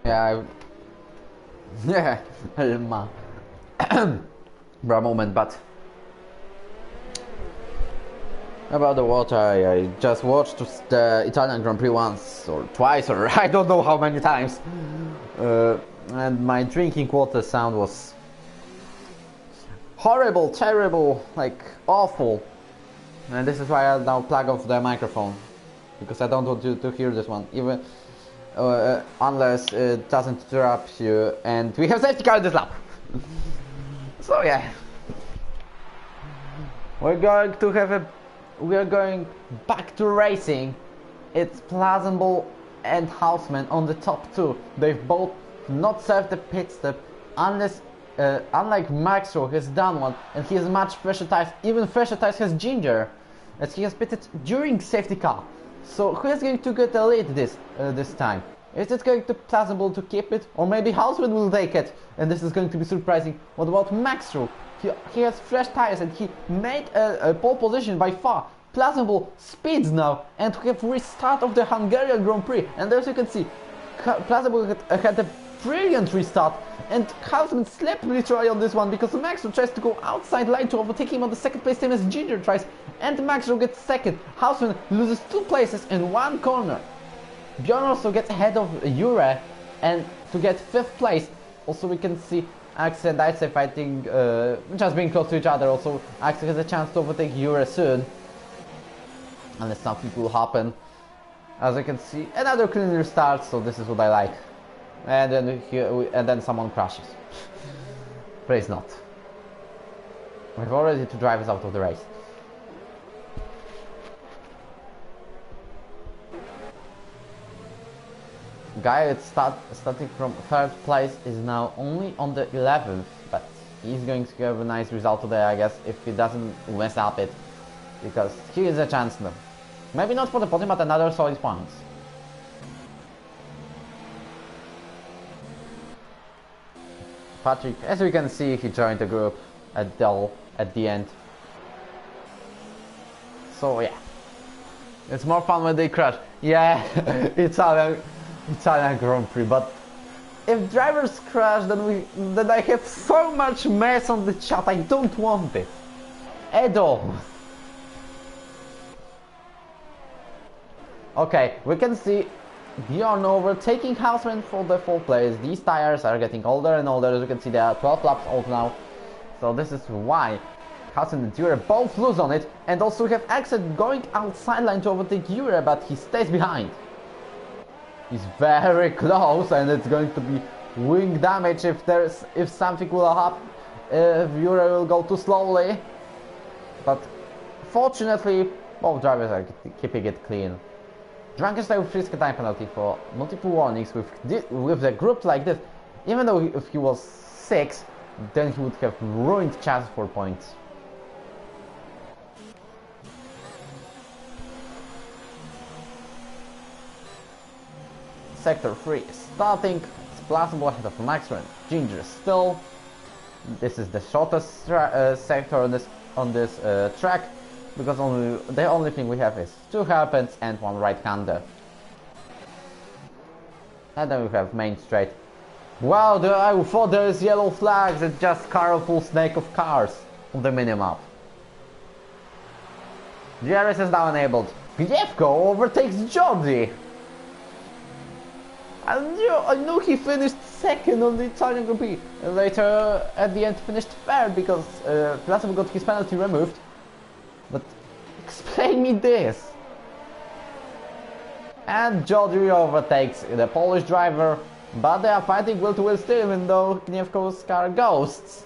Yeah, yeah, bra moment, but about the water, I just watched the Italian Grand Prix once or twice, or I don't know how many times, and my drinking water sound was horrible, terrible, like awful, and this is why I now plug off the microphone, because I don't want you to hear this one, even unless it doesn't interrupt you. And we have safety car this lap. So yeah, we are going back to racing. It's Plausible and Houseman on the top 2. They've both not served the pit stop, unless unlike Maxwell has done one, and he has much fresher tires. Even fresher tires has Ginger, as he has pitted during safety car. So who is going to get the lead this time? Is it going to Plausible to keep it, or maybe Houseman will take it? And this is going to be surprising. What about Maxwell? He has fresh tires and he made a pole position by far. Plausible speeds now, and we have restart of the Hungarian Grand Prix. And as you can see, Plausible had a brilliant restart, and Houseman slept literally on this one, because Maxwell tries to go outside line to overtake him on the second place, same as Ginger tries, and Maxwell gets second. Houseman loses 2 places and 1 corner. Bjorn also gets ahead of Jure and to get 5th place. Also we can see Axel and Ice fighting, just being close to each other. Also Axel has a chance to overtake Jure soon, unless something will happen. As you can see, another clean restart, so this is what I like. And then someone crashes. Please not. We have already 2 drivers out of the race. Guy starting from 3rd place is now only on the 11th, but he's going to have a nice result today, I guess, if he doesn't mess up it, because he has a chance now. Maybe not for the podium, but another solid points. Patrick, as we can see, he joined the group at the end. So yeah, it's more fun when they crash. Yeah, Italian Grand Prix, but if drivers crash, then I have so much mess on the chat. I don't want it at all. Okay, we can see Bjorn overtaking Houseman for the 4th place. These tires are getting older and older. As you can see, they are 12 laps old now, so this is why Houseman and Jure both lose on it. And also we have Axel going outside line to overtake Jure, but he stays behind. He's very close, and it's going to be wing damage if something will happen, if Jure will go too slowly. But fortunately, both drivers are keeping it clean. Drunken style with risk time penalty for multiple warnings with a group like this. Even though if he was 6, then he would have ruined chance for points. Sector 3 is starting. It's Plausible ahead of Maxwell. Ginger still. This is the shortest sector on this track, because the only thing we have is 2 hairpins and 1 right-hander. And then we have main straight. Wow, I thought there is yellow flags. It's just colorful snake of cars on the minimap. DRS is now enabled. Gniewko overtakes Jordi. I knew he finished second on the Italian Grand Prix. Later, at the end, finished third because Platov got his penalty removed. But explain me this. And Jody overtakes the Polish driver, but they are fighting will to will still, even though Gniewko's car ghosts.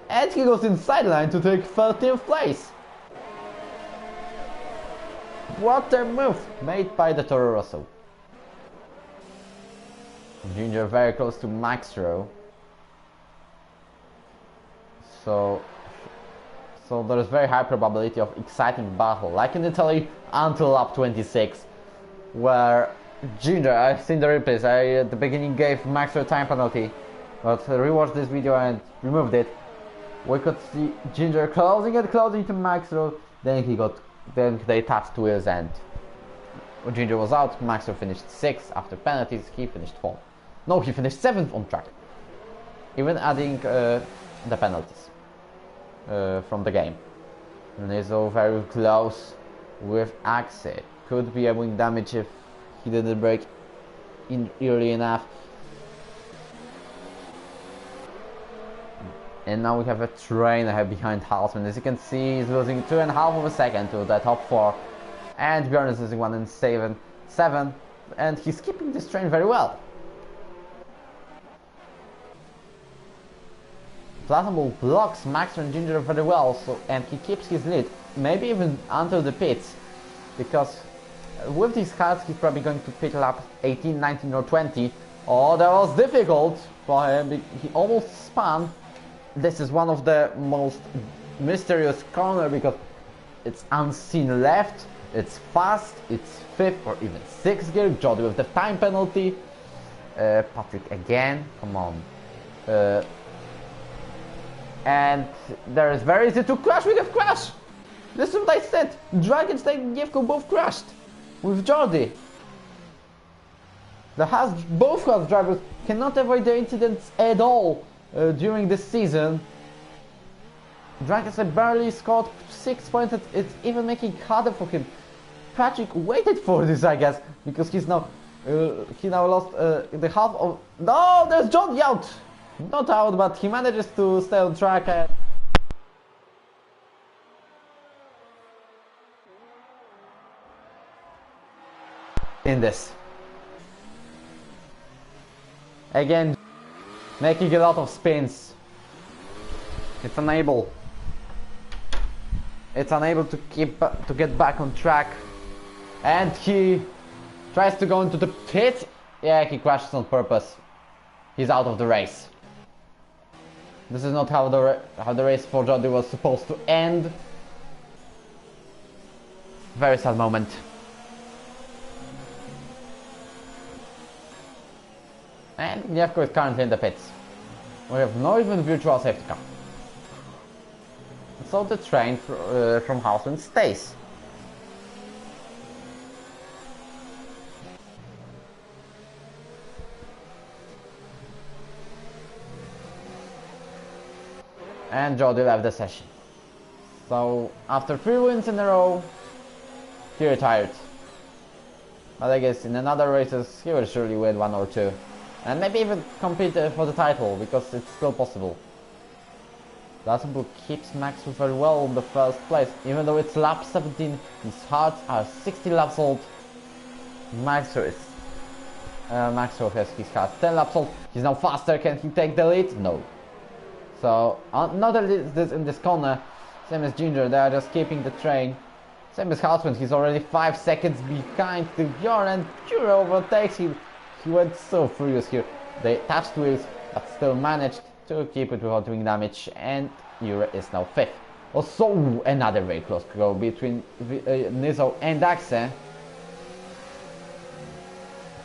And he goes inside line to take 13th place. What a move made by the Toro Rosso. Ginger very close to Max Rowe. So there is very high probability of exciting battle, like in Italy until lap 26, where Ginger, I've seen the replays, I at the beginning gave Max Rowe time penalty, but rewatched this video and removed it. We could see Ginger closing to Max Rowe, then they touched wheels and Ginger was out. Max Rowe finished 6th after penalties, he finished 4th. No, he finished 7th on track, even adding the penalties from the game. Nizo very close with Axe. Could be a wing damage if he didn't break in early enough. And now we have a train ahead behind Halsman. As you can see, he's losing 2.5 of a second to the top 4. And Bjorn is losing 1.7. And he's keeping this train very well. Platinum blocks Max and Ginger very well, and he keeps his lead, maybe even until the pits, because with these cars he's probably going to pit lap 18, 19 or 20. Oh, that was difficult for him, he almost spun. This is one of the most mysterious corner because it's unseen left, it's fast, it's 5th or even 6th gear. Jody with the time penalty. Patrick again, come on. And there is very easy to crash. We have crashed. This is what I said. Dragonstein and Giewko both crashed with Jordi. Both Haas drivers cannot avoid the incidents at all during this season. Dragonstein barely scored 6 points. It's even making it harder for him. Patrick waited for this, I guess, because he now lost the half of. No, there's Jordi out. Not out, but he manages to stay on track and in this. Again, making a lot of spins. It's unable to get back on track, and he tries to go into the pit. Yeah, he crashes on purpose. He's out of the race. This is not how the race for Jody was supposed to end. Very sad moment. And Gniewko is currently in the pits. We have no even virtual safety car. So the train from Hausman stays. And Jody left the session. So after 3 wins in a row, he retired. But I guess in another races he will surely win 1 or 2. And maybe even compete for the title, because it's still possible. Lassenburg keeps Max very well in the first place. Even though it's lap 17, his hearts are 60 laps old. Max has his cars 10 laps old. He's now faster, can he take the lead? No. So, not this in this corner, same as Ginger, they are just keeping the train. Same as Hausman, he's already 5 seconds behind the Bjorn, and Jura overtakes him. He went so furious here. They touched wheels, but still managed to keep it without doing damage, and Jura is now 5th. Also, another very close go between Nizo and Axe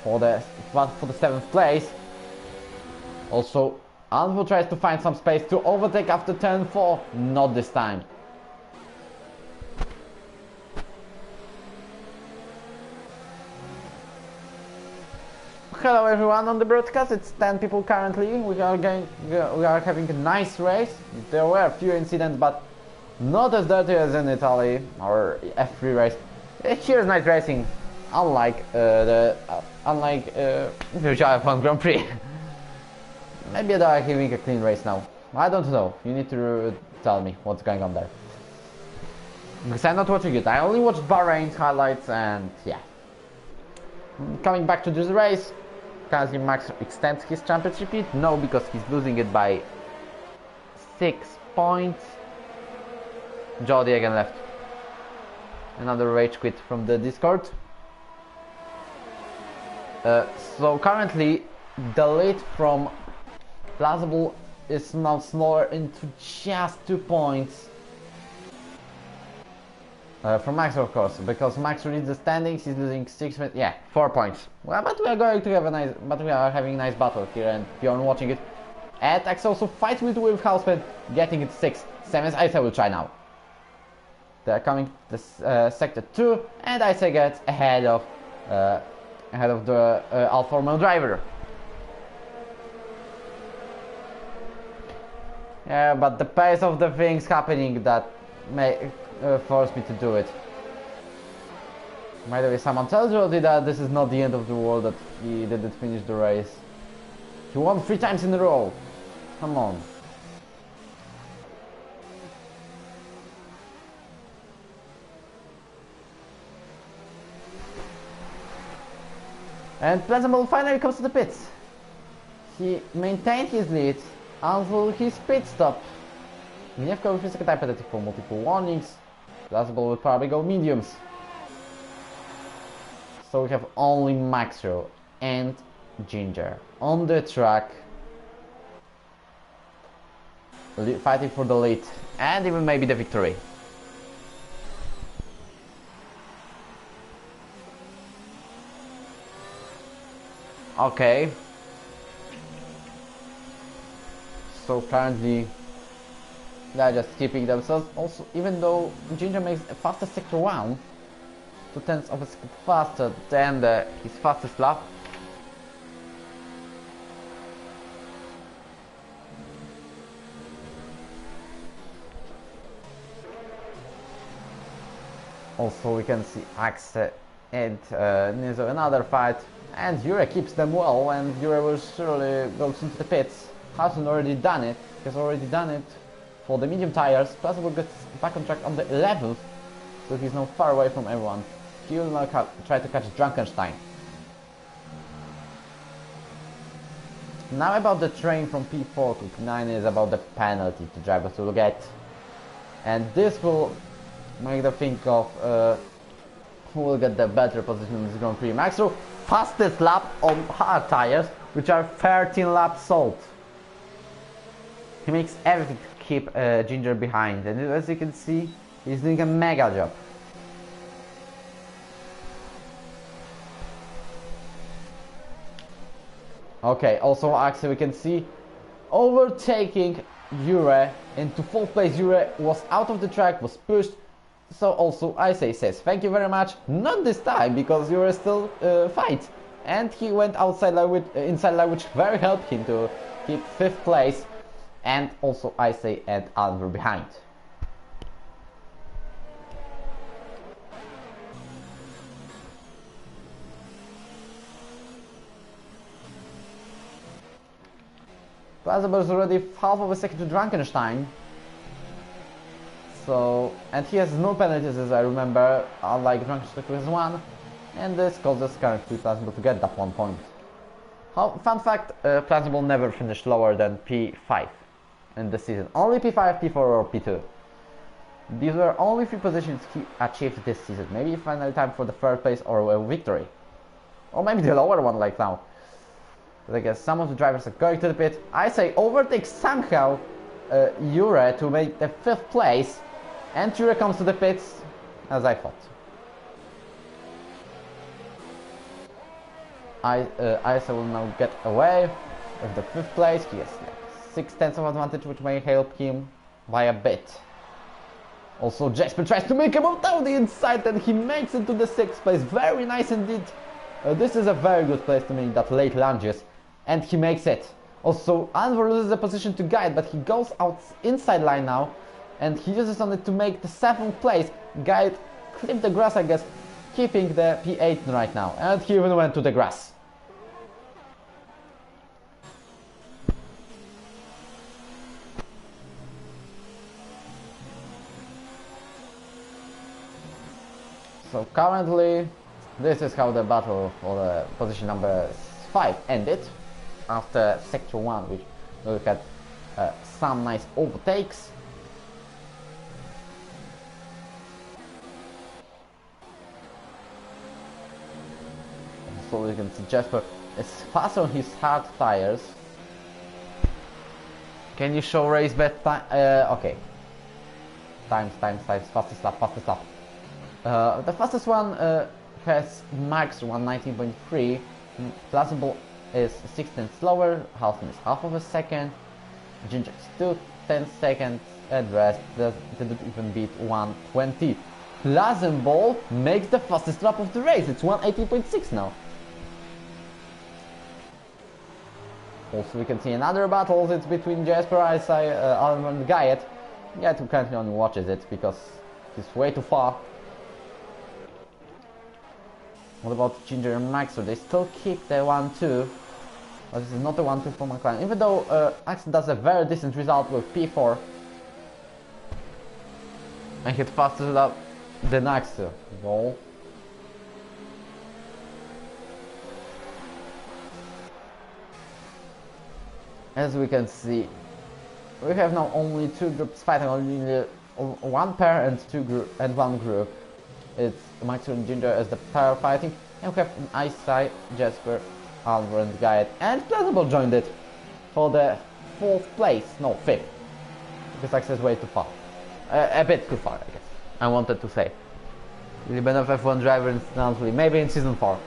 for the 7th place. Also, Anvo tries to find some space to overtake after turn 4, not this time. Hello everyone on the broadcast, it's 10 people currently. We are having a nice race. There were a few incidents, but not as dirty as in Italy or F3 race. Here's nice racing, unlike Virtual F1 Grand Prix. Maybe they are having a clean race now. I don't know. You need to tell me what's going on there. Because I'm not watching it. I only watched Bahrain's highlights and yeah. Coming back to this race, can Max extend his championship lead? No, because he's losing it by 6 points. Jody again left. Another rage quit from the Discord. So currently the lead from Plausible is now smaller into just 2 points. From Max, of course, because Max leads the standings, he's losing 4 points. Well, but we are going to have a nice, having a nice battle here, and Bjorn watching it. And Axe also fights with Houseman, getting it 6. Same as Isa will try now. They're coming to sector 2, and Isa gets ahead of the Alfa Romeo driver. Yeah, but the pace of the things happening that may force me to do it. By the way, someone tells Jody that this is not the end of the world, that he didn't finish the race. He won 3 times in a row. Come on. And Pleasantville finally comes to the pits. He maintained his lead until his pit stop. Gniewko with physical type attack for multiple warnings. Pleasantville will probably go mediums. So we have only Maxwell and Ginger on the track, fighting for the lead and even maybe the victory. Okay. So currently they're just keeping themselves. Also, even though Ginger makes a faster sector 1, 2/10 of a second faster than his fastest lap. Also, we can see Axe and Nizo another fight, and Jure keeps them well, and Jure will surely go into the pits. Hasn't already done it. He has already done it for the medium tires. Plus, will get back on track on the 11th, so he's now far away from everyone. He will now try to catch Drunkenstein. Now about the train from P4 to P9 is about the penalty the drivers will get, and this will make them think of who will get the better position in this Grand Prix. Maxwell fastest lap on hard tires, which are 13 laps old. He makes everything to keep Ginger behind, and as you can see, he's doing a mega job. Okay, also actually we can see overtaking Jure into 4th place. Jure was out of the track, was pushed. So also Isai says thank you very much, not this time, because Jure still fights, and he went outside line with inside line, which very helped him to keep 5th place, and also Isai and Alan were behind. Plausible is already half of a second to Drunkenstein. So, and he has no penalties as I remember, unlike Drunkenstein who has 1. And this causes currently Plausible to get that 1 point. Fun fact, Plausible never finished lower than P5 in the season. Only P5, P4 or P2. These were only 3 positions he achieved this season. Maybe finally time for the 3rd place or a victory. Or maybe the lower one like now. But I guess some of the drivers are going to the pit. I say overtake somehow Jure to make the 5th place, and Jure comes to the pits as I thought. Isa will now get away with the 5th place. He has like 6/10 of advantage, which may help him by a bit. Also, Jasper tries to make him move down the inside, and he makes it to the 6th place. Very nice indeed. This is a very good place to make that late lunges, and he makes it. Also, Anvor loses the position to Guide, but he goes out inside line now, and he uses on it to make the 7th place. Guide clipped the grass, I guess, keeping the P8 right now, and he even went to the grass. So currently, this is how the battle for the position number 5 ended. After sector 1, which we had some nice overtakes. So you can see Jasper is fast on his hard tires. Can you show race bet time? Okay. Times, fastest lap. The fastest one has Max 119.3. Plausible is 16 slower. Halton is half of a second. Ginger is 2/10 seconds. And rest didn't even beat 120. Plausible makes the fastest lap of the race. It's 118.6 now. Also, we can see another battle. It's between Jasper, R11 and Guyet. Guyet who currently only watches it because he's way too far. What about Ginger and Maxer? They still keep the 1-2. But this is not a 1-2 for McLaren. Even though Axel does a very decent result with P4. And hit faster than Axel. Goal. As we can see, we have now only 2 groups fighting, only one pair and one group. It's Max and Ginger as the pair fighting, and we have an Eyesight, Jasper, Alvar and Guyet, and Plausible joined it for the 4th place, no 5th, because Axel is way too far, a bit too far I guess, I wanted to say. Really been of F1 driver instantly, maybe in season 4.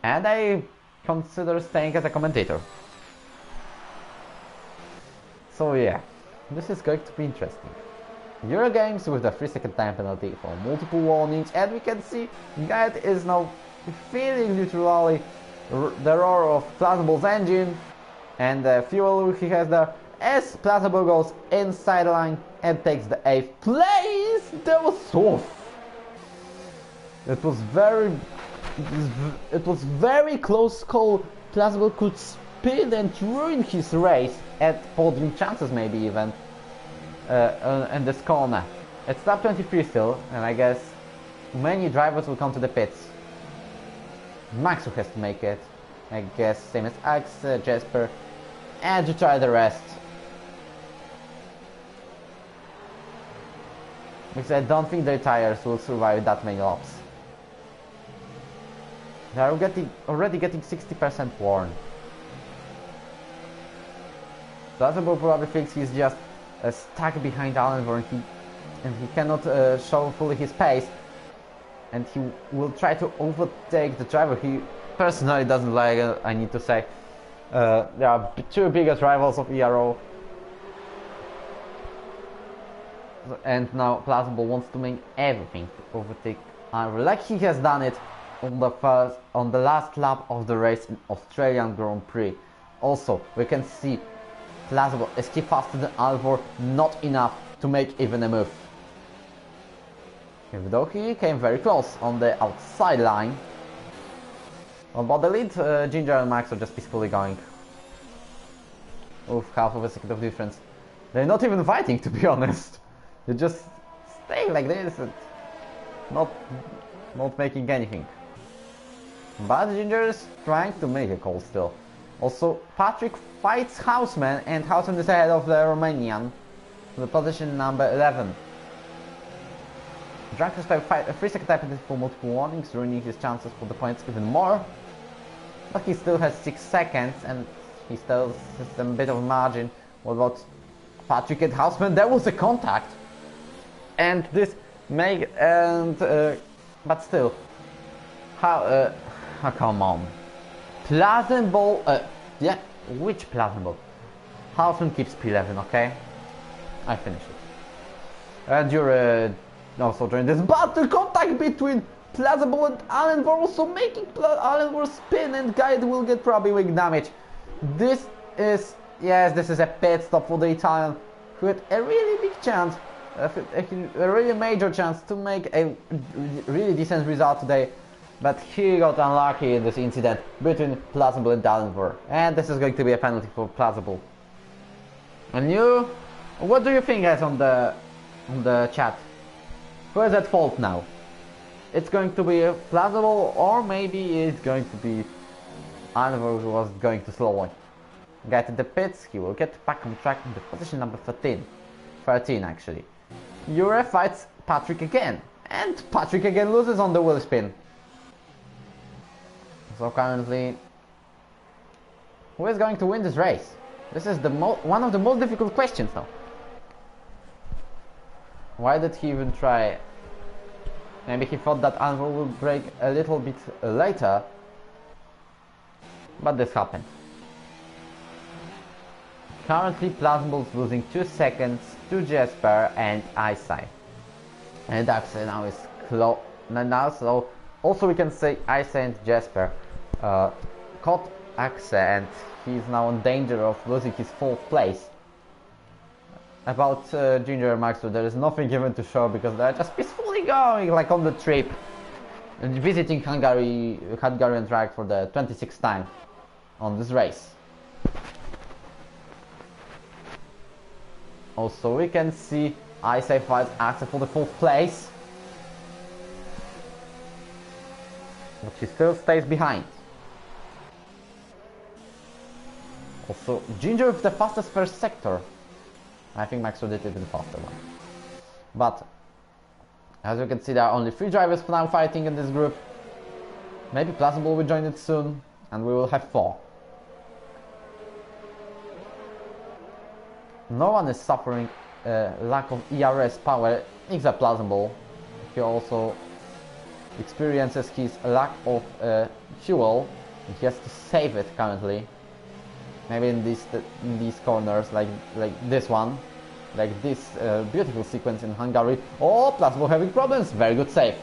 And I consider staying as a commentator. So yeah, this is going to be interesting. Euro games with the 3-second time penalty for multiple warnings, and we can see Guyet is now feeling literally the roar of Plausible's engine and the fuel he has there as Plausible goes inside the line and takes the 8th place. That was so. It was very close call. Plausible could spin and ruin his race at podium chances, maybe even in this corner. It's lap 23 still, and I guess many drivers will come to the pits. Maxu has to make it, I guess, same as Axe, Jasper, and to try the rest. Because I don't think their tires will survive that many laps. They are already getting 60% worn. Plausible probably thinks he's just stuck behind Allen and he cannot show fully his pace, and he will try to overtake the driver he personally doesn't like. I need to say, there are 2 biggest rivals of ERO, and now Plausible wants to make everything to overtake Allen, like he has done it on the last lap of the race in Australian Grand Prix. Also, we can see Plausible is keep faster than Alvor, not enough to make even a move. Even though he came very close on the outside line. But the lead, Ginger and Max are just peacefully going. With half of a second of difference. They're not even fighting, to be honest. They just stay like this and not making anything. But Ginger is trying to make a call still. Also, Patrick fights Houseman, and Houseman is ahead of the Romanian, the position number 11. Drunk has a 3-second time penalty for multiple warnings, ruining his chances for the points even more. But he still has 6 seconds, and he still has a bit of a margin. What about Patrick and Houseman? There was a contact, and this but still, come on. Plausible, yeah, which Plausible? Houseman keeps P11, okay? I finished it. And you're also joined this, but the contact between Plausible and Allen were also making Allen will spin, and Guyet will get probably wing damage. This is a pit stop for the Italian, who had a really big chance, a really major chance to make a really decent result today. But he got unlucky in this incident between Plausible and Dallenberg, and this is going to be a penalty for Plausible. And you, what do you think, guys, on the chat? Who is at fault now? It's going to be plausible, or maybe it's going to be R11 who was going too slowly. Get in the pits, he will get back on track in the position number 13. 13 actually. ERO fights Patrick again, and Patrick again loses on the wheel spin. So currently, who is going to win this race? This is one of the most difficult questions now. Why did he even try? Maybe he thought that R11 will break a little bit later, but this happened. Currently, Plausible is losing 2 seconds to Jasper and Isai. And Axel now is close. Now, so also we can say Isai and Jasper caught Axel, and he's now in danger of losing his 4th place. About Ginger and Maxwell, there is nothing given to show because they're just peacefully going like on the trip and visiting Hungarian track for the 26th time on this race. Also, we can see Isai fights Axel for the 4th place, but he still stays behind. Also, Ginger with the fastest first sector. I think Maxwell did even faster one. But as you can see, there are only 3 drivers now fighting in this group. Maybe Plausible will join it soon, and we will have 4. No one is suffering lack of ERS power except Plausible. He also experiences his lack of fuel. He has to save it currently. Maybe in these corners, like this one, like this beautiful sequence in Hungary. Oh, Plausible having problems. Very good save.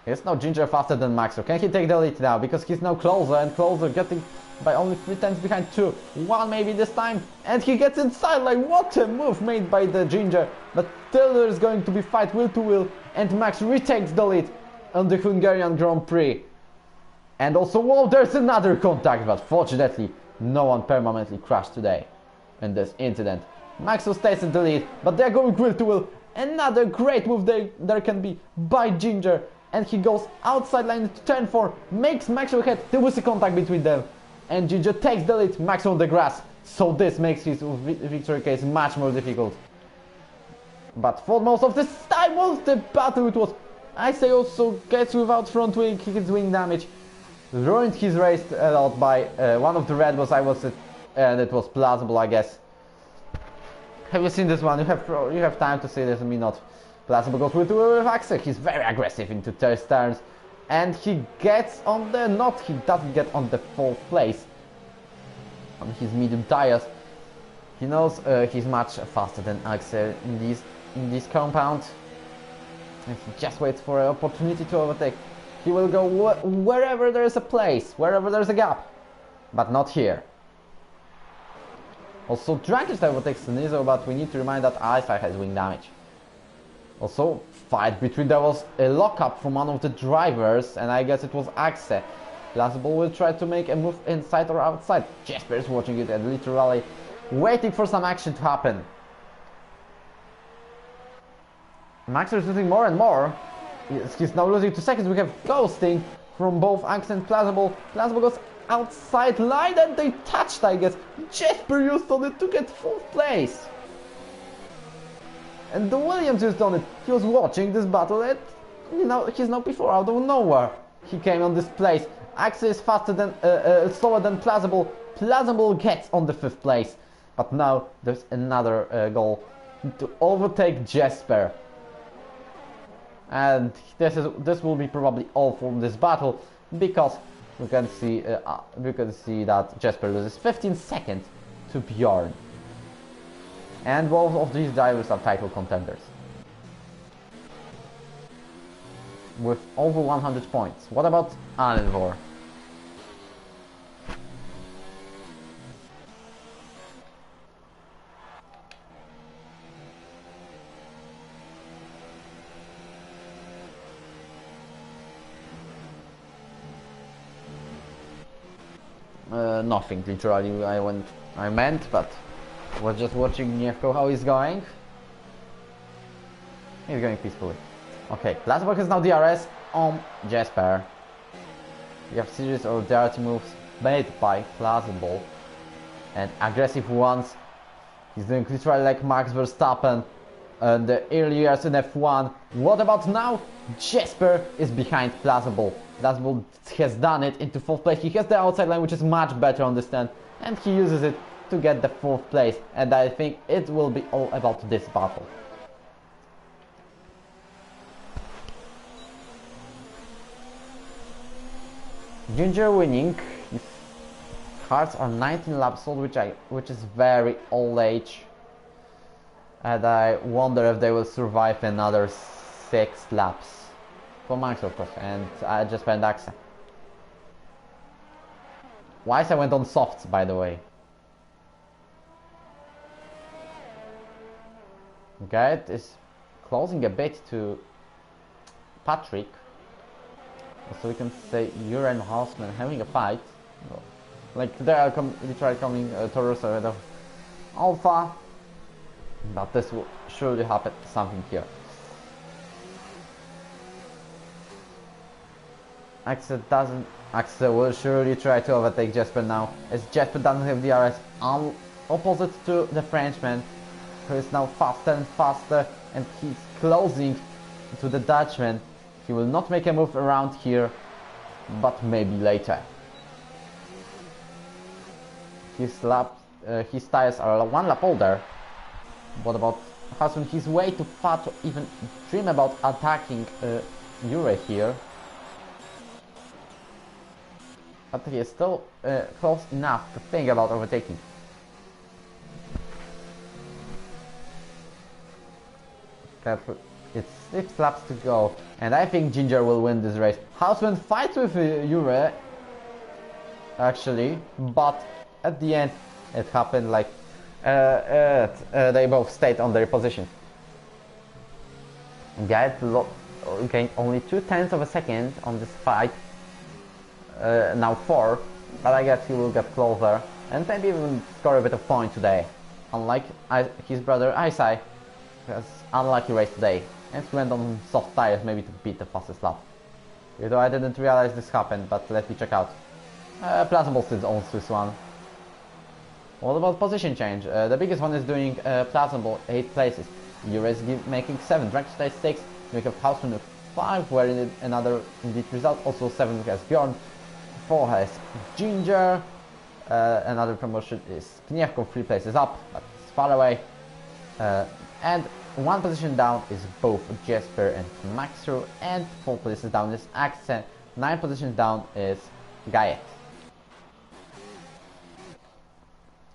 He's now Ginger faster than Maxwell. Can he take the lead now? Because he's now closer and closer, getting by only 3 tenths behind 2. 1 maybe this time, and he gets inside. Like, what a move made by the Ginger. But still there is going to be fight wheel to wheel, and Max retakes the lead on the Hungarian Grand Prix. And also, whoa, there's another contact, but fortunately no one permanently crashed today in this incident. Maxwell stays in the lead, but they're going wheel to wheel. Another great move there can be by Ginger, and he goes outside line to turn 4, makes Maxwell head. There was a contact between them, and Ginger takes the lead. Maxwell on the grass, so this makes his victory case much more difficult. But for most of this time was the battle. It was Isai also gets without front wing, he gets wing damage. Ruined his race a lot by one of the red was and it was Plausible, I guess. Have you seen this one? You have time to see this, and me not. Plausible goes with Axel. He's very aggressive into turns, and he gets on the he doesn't get on the 4th place on his medium tires. He knows he's much faster than Axel in this compound, and he just waits for an opportunity to overtake. He will go wherever there is a place, wherever there is a gap, but not here. Also, Drankist overtakes Nizo, but we need to remind that Isai has wing damage. Also, fight between there was a lockup from one of the drivers, and I guess it was Axe. Plausible will try to make a move inside or outside. Jasper is watching it and literally waiting for some action to happen. Max is losing more and more. He's now losing 2 seconds. We have ghosting from both Axe and Plausible. Plausible goes outside line and they touched, I guess. Jasper used on it to get 4th place. And the Williams used on it. He was watching this battle and he's now before out of nowhere. He came on this place. Axe is faster than slower than Plausible. Plausible gets on the 5th place. But now there's another goal to overtake Jasper. And this will be probably all from this battle, because we can see that Jasper loses 15 seconds to Bjorn, and both of these drivers are title contenders with over 100 points. What about R11? Nothing, literally. I meant, but was just watching Nievko how he's going. He's going peacefully. Okay, Plazable has now DRS on Jasper. We have series of dirty moves made by Plazable. And aggressive ones. He's doing literally like Max Verstappen and the early years in F1. What about now? Jasper is behind Plazable. Plazable has done it into 4th place. He has the outside line, which is much better on the stand, and he uses it to get the 4th place. And I think it will be all about this battle. Ginger winning. His cards are 19 laps old, which is very old age. And I wonder if they will survive another 6 laps. For Max, of course, and I just went Axa. Wise I went on softs, by the way. Garrett is closing a bit to Patrick. So we can say Ura and Hausman having a fight. Like they are literally coming towards the Alpha. But this will surely happen something here. Axa will surely try to overtake Jasper now, as Jasper doesn't have DRS, opposite to the Frenchman, who is now faster and faster, and he's closing to the Dutchman. He will not make a move around here, but maybe later. His tires are 1 lap older. What about Husband? He's way too far to even dream about attacking Ure here. But he is still close enough to think about overtaking. It's 6 laps to go, and I think Ginger will win this race. Houseman fights with Ure, actually, but at the end it happened like they both stayed on their position. Garrett gained only 0.2 of a second on this fight. Now 4, but I guess he will get closer and maybe even score a bit of point today. Unlike his brother Isai, who has unlucky race today, and he went on soft tires maybe to beat the fastest lap. Although I didn't realize this happened, but let me check out. Plazable still owns this one. What about position change? The biggest one is doing Plazable 8 places. Ure is making 7, Dragonstone 6, we have Houseman with 5, where in another indeed result. Also 7 has Bjorn, 4 has Ginger, another promotion is Knievko, 3 places up, but it's far away. And 1 position down is both Jasper and Maxru, and 4 places down is Axel, 9 positions down is Gayet.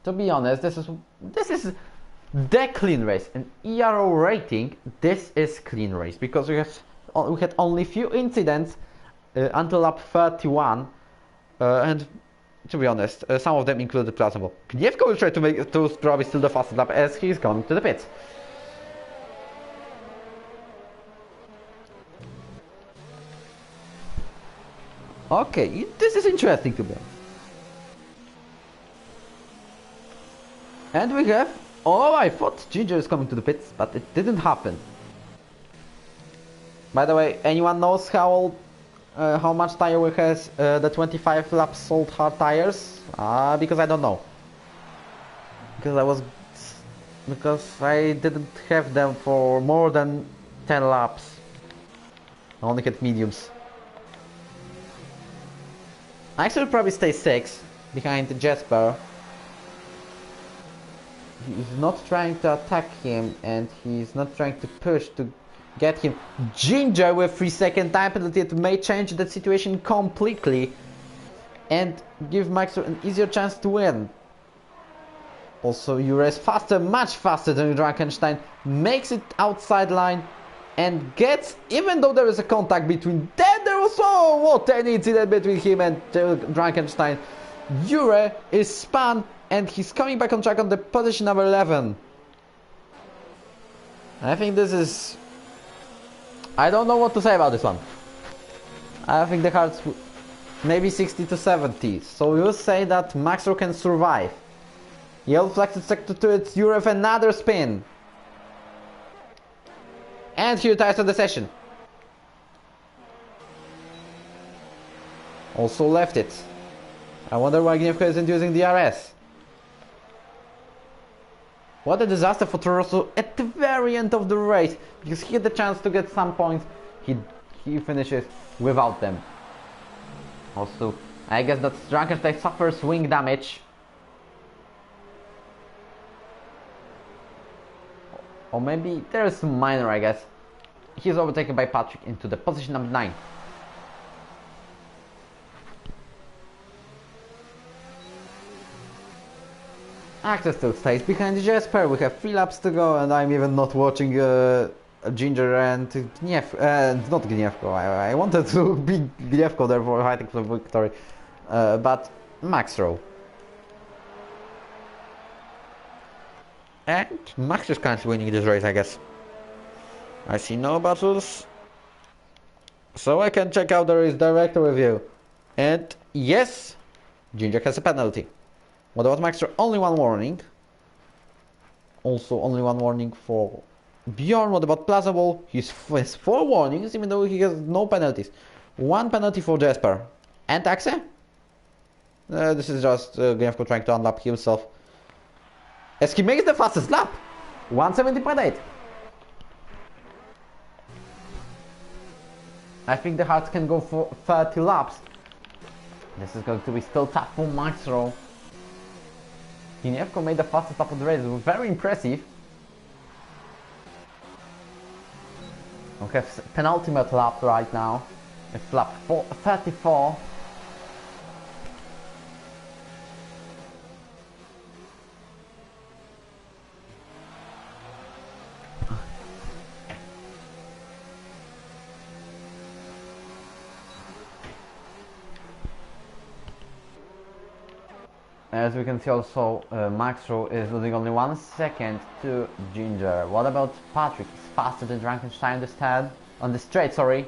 To be honest, this is the clean race. An ERO rating, this is clean race, because we had only few incidents until lap 31, and to be honest, some of them included Plazable. Knievko will try to probably steal the fastest lap as he's going to the pits. Okay, this is interesting to be honest. And we have... Oh, I thought Ginger is coming to the pits, but it didn't happen. By the way, anyone knows how much tire wear has the 25 laps old hard tires? Because I don't know. Because I didn't have them for more than 10 laps. I only had mediums. I should probably stay 6 behind Jasper. He's not trying to attack him, and he's not trying to push to get him. Ginger with 3-second time penalty, it may change the situation completely and give Maxer an easier chance to win. Also, Ure is faster, much faster than Frankenstein, makes it outside line and gets, even though there is a contact between them, there was, oh, what an incident between him and Frankenstein. Ure is spun and he's coming back on track on the position number 11. I think this is... I don't know what to say about this one. I think the cards maybe 60 to 70. So we'll say that Maxro can survive. Yellow flag to sector 2, it's Ure with another spin. And he retires from the session. Also left it. I wonder why Gniewko isn't using the RS. What a disaster for Toro at the very end of the race, because he had the chance to get some points. He finishes without them. Also, I guess that Frankenstein suffers wing damage. Or maybe there's minor, I guess. He's overtaken by Patrick into the position number 9. Axel still stays behind Jesper. We have 3 laps to go, and I'm even not watching Ginger and not Gniewko. I wanted to be Gniewko there for fighting for victory, but Max Rowe. And Max is currently winning this race, I guess. I see no battles, so I can check out the race director review. And yes, Ginger has a penalty. What about Max Rowe? Only one warning. Also, only one warning for Bjorn. What about Plaza Ball? He has 4 warnings, even though he has no penalties. 1 penalty for Jesper. And Axe? This is just Gniewko trying to unlap himself. As he makes the fastest lap. 170.8. I think the Hearts can go for 30 laps. This is going to be still tough for Max Rowe. Gniewko made the fastest lap of the race. It was very impressive. We have penultimate lap right now. It's lap 34. As we can see also, Max Rowe is losing only 1 second to Ginger. What about Patrick? He's faster than Frankenstein instead. On the straight, sorry.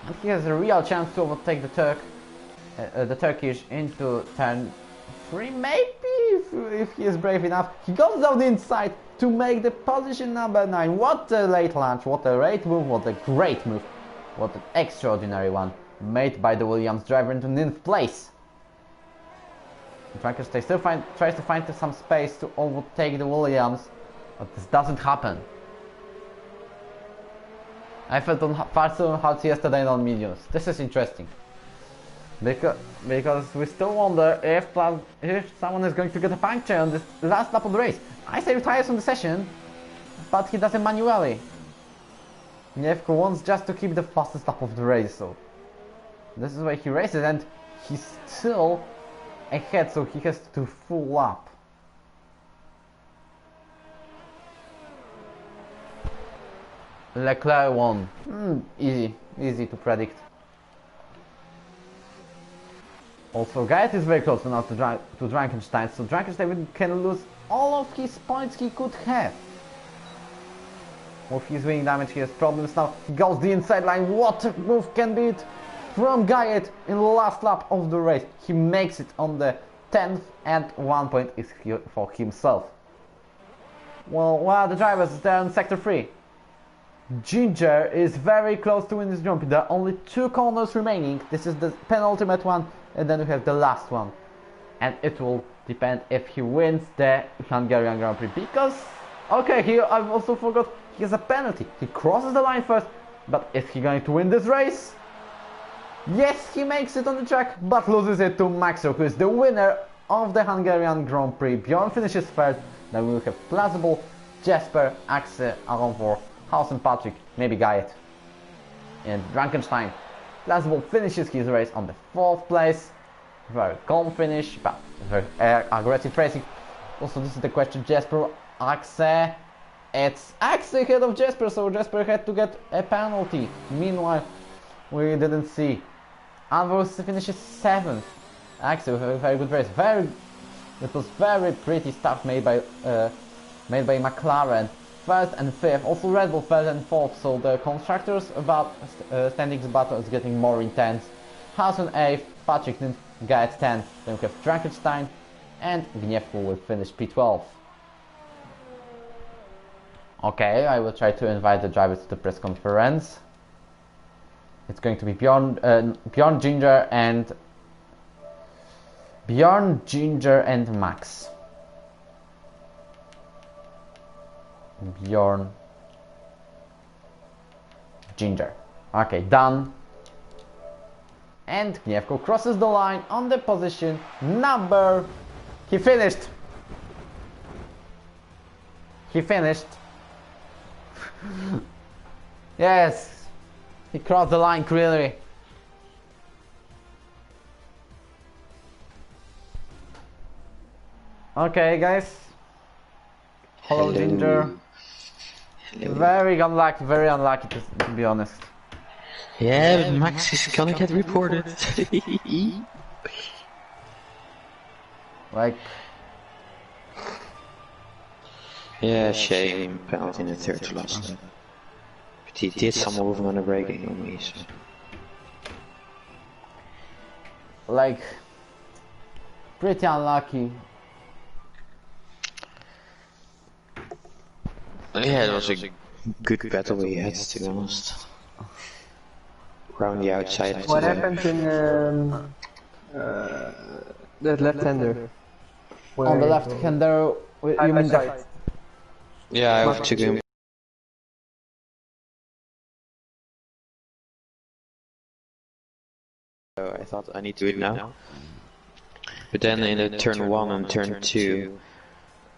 And he has a real chance to overtake the Turkish into turn 3, maybe, if he is brave enough. He goes down the inside to make the position number 9. What a late launch, what a great move, what a great move. What an extraordinary one, made by the Williams driver into 9th place. Frankenstein still tries to find some space to overtake the Williams, but this doesn't happen. I felt on far too hard yesterday on mediums. This is interesting. Because we still wonder if someone is going to get a puncture on this last lap of the race. I say retires from the session, but he does it manually. Gniewko wants just to keep the fastest lap of the race, so this is why he races, and he's still ahead, so he has to full up. Leclerc won. Easy to predict. Also, Guyot is very close now to Frankenstein, so Frankenstein can lose all of his points he could have. With his wing damage, he has problems now. He goes the inside line. What a move can be it from Guyot in the last lap of the race. He makes it on the 10th, and 1 point is here for himself. Well, while the drivers are there in sector 3, Ginger is very close to win this jump. There are only 2 corners remaining. This is the penultimate one, and then we have the last one. And it will depend if he wins the Hungarian Grand Prix, because, okay, here I also forgot, he has a penalty. He crosses the line first, but is he going to win this race? Yes, he makes it on the track, but loses it to Max Rowe, who is the winner of the Hungarian Grand Prix. Bjorn finishes third. Then we will have Plazable, Jesper, Axe, Aronfor, House and Patrick, maybe Guyot, and Frankenstein. Plazable finishes his race on the 4th place. Very calm finish, but very aggressive racing. Also, this is the question: Jesper, Axe. It's Axe ahead of Jesper, so Jesper had to get a penalty. Meanwhile, we didn't see. Alvaro finishes 7th. Axe with a very good race. It was very pretty stuff made by McLaren. 1st and 5th. Also Red Bull 3rd and 4th. So the constructors standings battle is getting more intense. Haas on 8th. Patrick Guyot 10th. Then we have Frankenstein, and Gniewko will finish P12. Okay, I will try to invite the drivers to the press conference. It's going to be Bjorn, Ginger, and Max. Bjorn, Ginger. Okay, done. And Gniewko crosses the line on the position number. He finished. He finished. Yes, he crossed the line clearly. Okay, guys. Hello, Ginger. Hello. Very unlucky to be honest. Yeah, but Max is gonna get reported. Like... Yeah, shame. Penalty in the third to last lap. But he did some movement on the braking on me, so... Like... Pretty unlucky. Yeah, it was a good battle we had, to be honest. Around the outside. What happened in that left-hander? On the left-hander, you mean the... Yeah, I overtook him. So I thought I need to do it now. But then in the turn 1 and turn 2,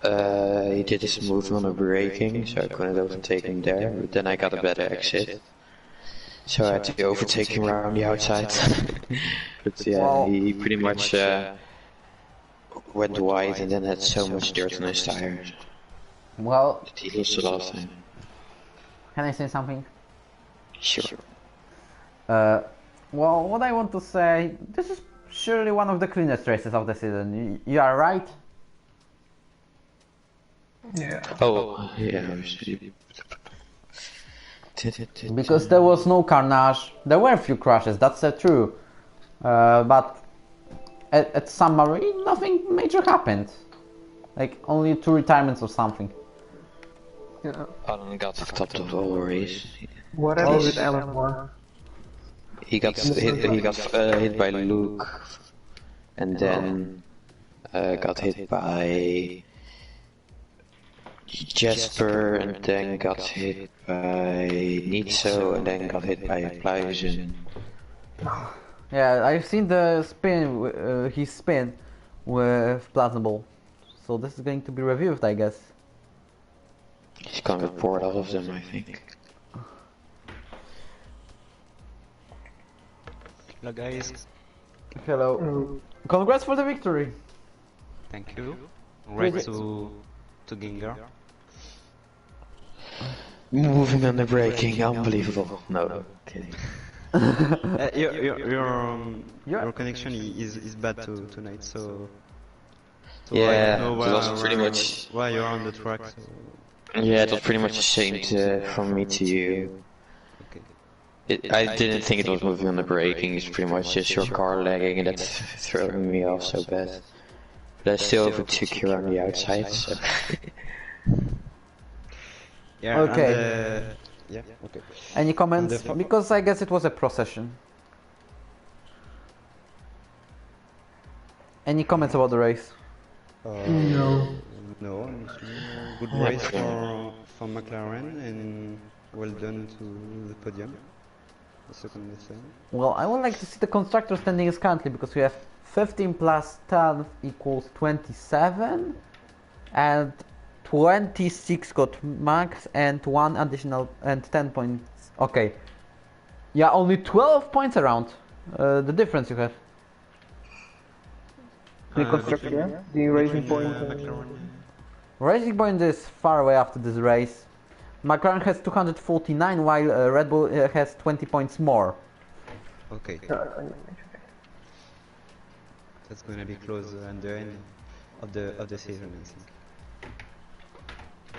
he did his movement on the braking, so I couldn't overtake him there. But then I got a better exit. So I had to overtake him around the outside. But yeah, he pretty much went wide and then had so much dirt on his tires. Well, he lost the last time. Can I say something? Sure. Well, what I want to say, this is surely one of the cleanest races of the season. You are right? Yeah. Oh, yeah. Because there was no carnage. There were a few crashes, that's true. But at summary, nothing major happened. Like only 2 retirements or something. Yeah. Alan got top of the whole race. What happened with Alan Moore? He got hit by Luke, and then got hit by Jasper, and then got hit by Nitso, and then got hit by Pluizen. Yeah, I've seen the spin, his spin with Plasmable. So this is going to be reviewed, I guess. He's gonna report all of them, I think. Hello guys. Hello. Congrats for the victory. Thank you. Congrats to Ginger. Moving on the braking, unbelievable. No, kidding. Your connection is bad tonight, so yeah, I don't know it was pretty much why you're on the track. So. Yeah, it was pretty much the same from me to you. Okay. I didn't think it was moving on the braking. It's pretty much just your car lagging, and that's throwing me off so bad. But I still overtook you on the outside. So. Yeah. Okay. And, yeah. Okay. Any comments? Because I guess it was a procession. Any comments about the race? No. No, honestly, good race for McLaren, and well done to the podium. The second lesson. Well, I would like to see the constructor standings currently, because we have 15 plus 10 equals 27, and 26 got Max, and 1 additional, and 10 points. Okay. Yeah, only 12 points around. The difference you have. The constructor, the Racing Point. Racing Point is far away after this race. McLaren has 249, while Red Bull has 20 points more. Okay. That's gonna be close at the end of the season, I think.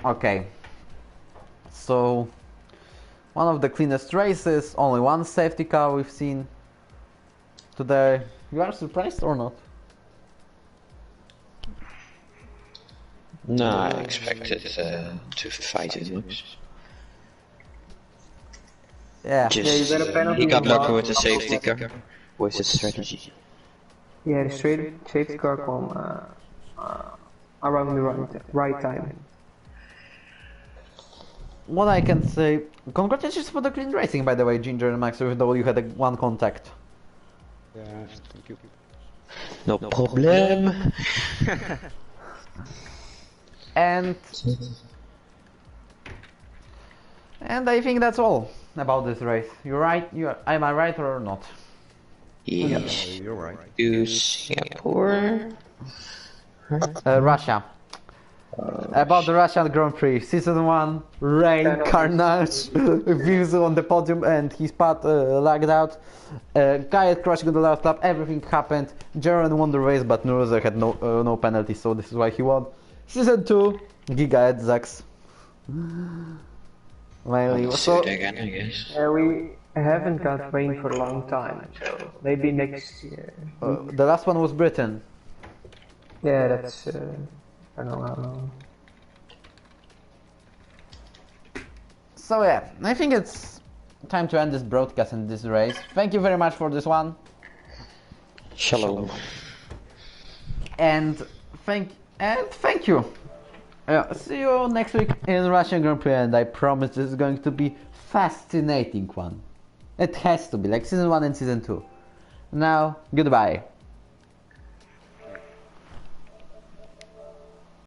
Okay. So, one of the cleanest races, only 1 safety car we've seen today. You are surprised or not? No, I expected to fight it much. Yeah. Just, you got a penalty he got in lucky last with the couple of safety car, laps. with his strategy. Yeah, the straight safety car come around the right time. What I can say, congratulations for the clean racing, by the way, Ginger and Max, even though you had one contact. Yeah, thank you. No problem. And I think that's all about this race. You're right. Am I right or not? Yes. You're right. To Singapore. Russia. About the Russian Grand Prix, Season 1, rain, Penalties. carnage, views on the podium, and his pad lagged out. Guy had crashing on the last lap, everything happened. Jaron won the race, but Nuruza had no penalty, so this is why he won. Season 2, Giga had Zax. Mainly, so, Again, I guess. We haven't got rain for a long time, so maybe next year. the last one was Britain. Yeah, that's I don't know how long. So yeah, I think it's time to end this broadcast and this race. Thank you very much for this one. Shalom. And thank you. See you next week in Russian Grand Prix, and I promise this is going to be fascinating one. It has to be like Season 1 and Season 2. Now, goodbye.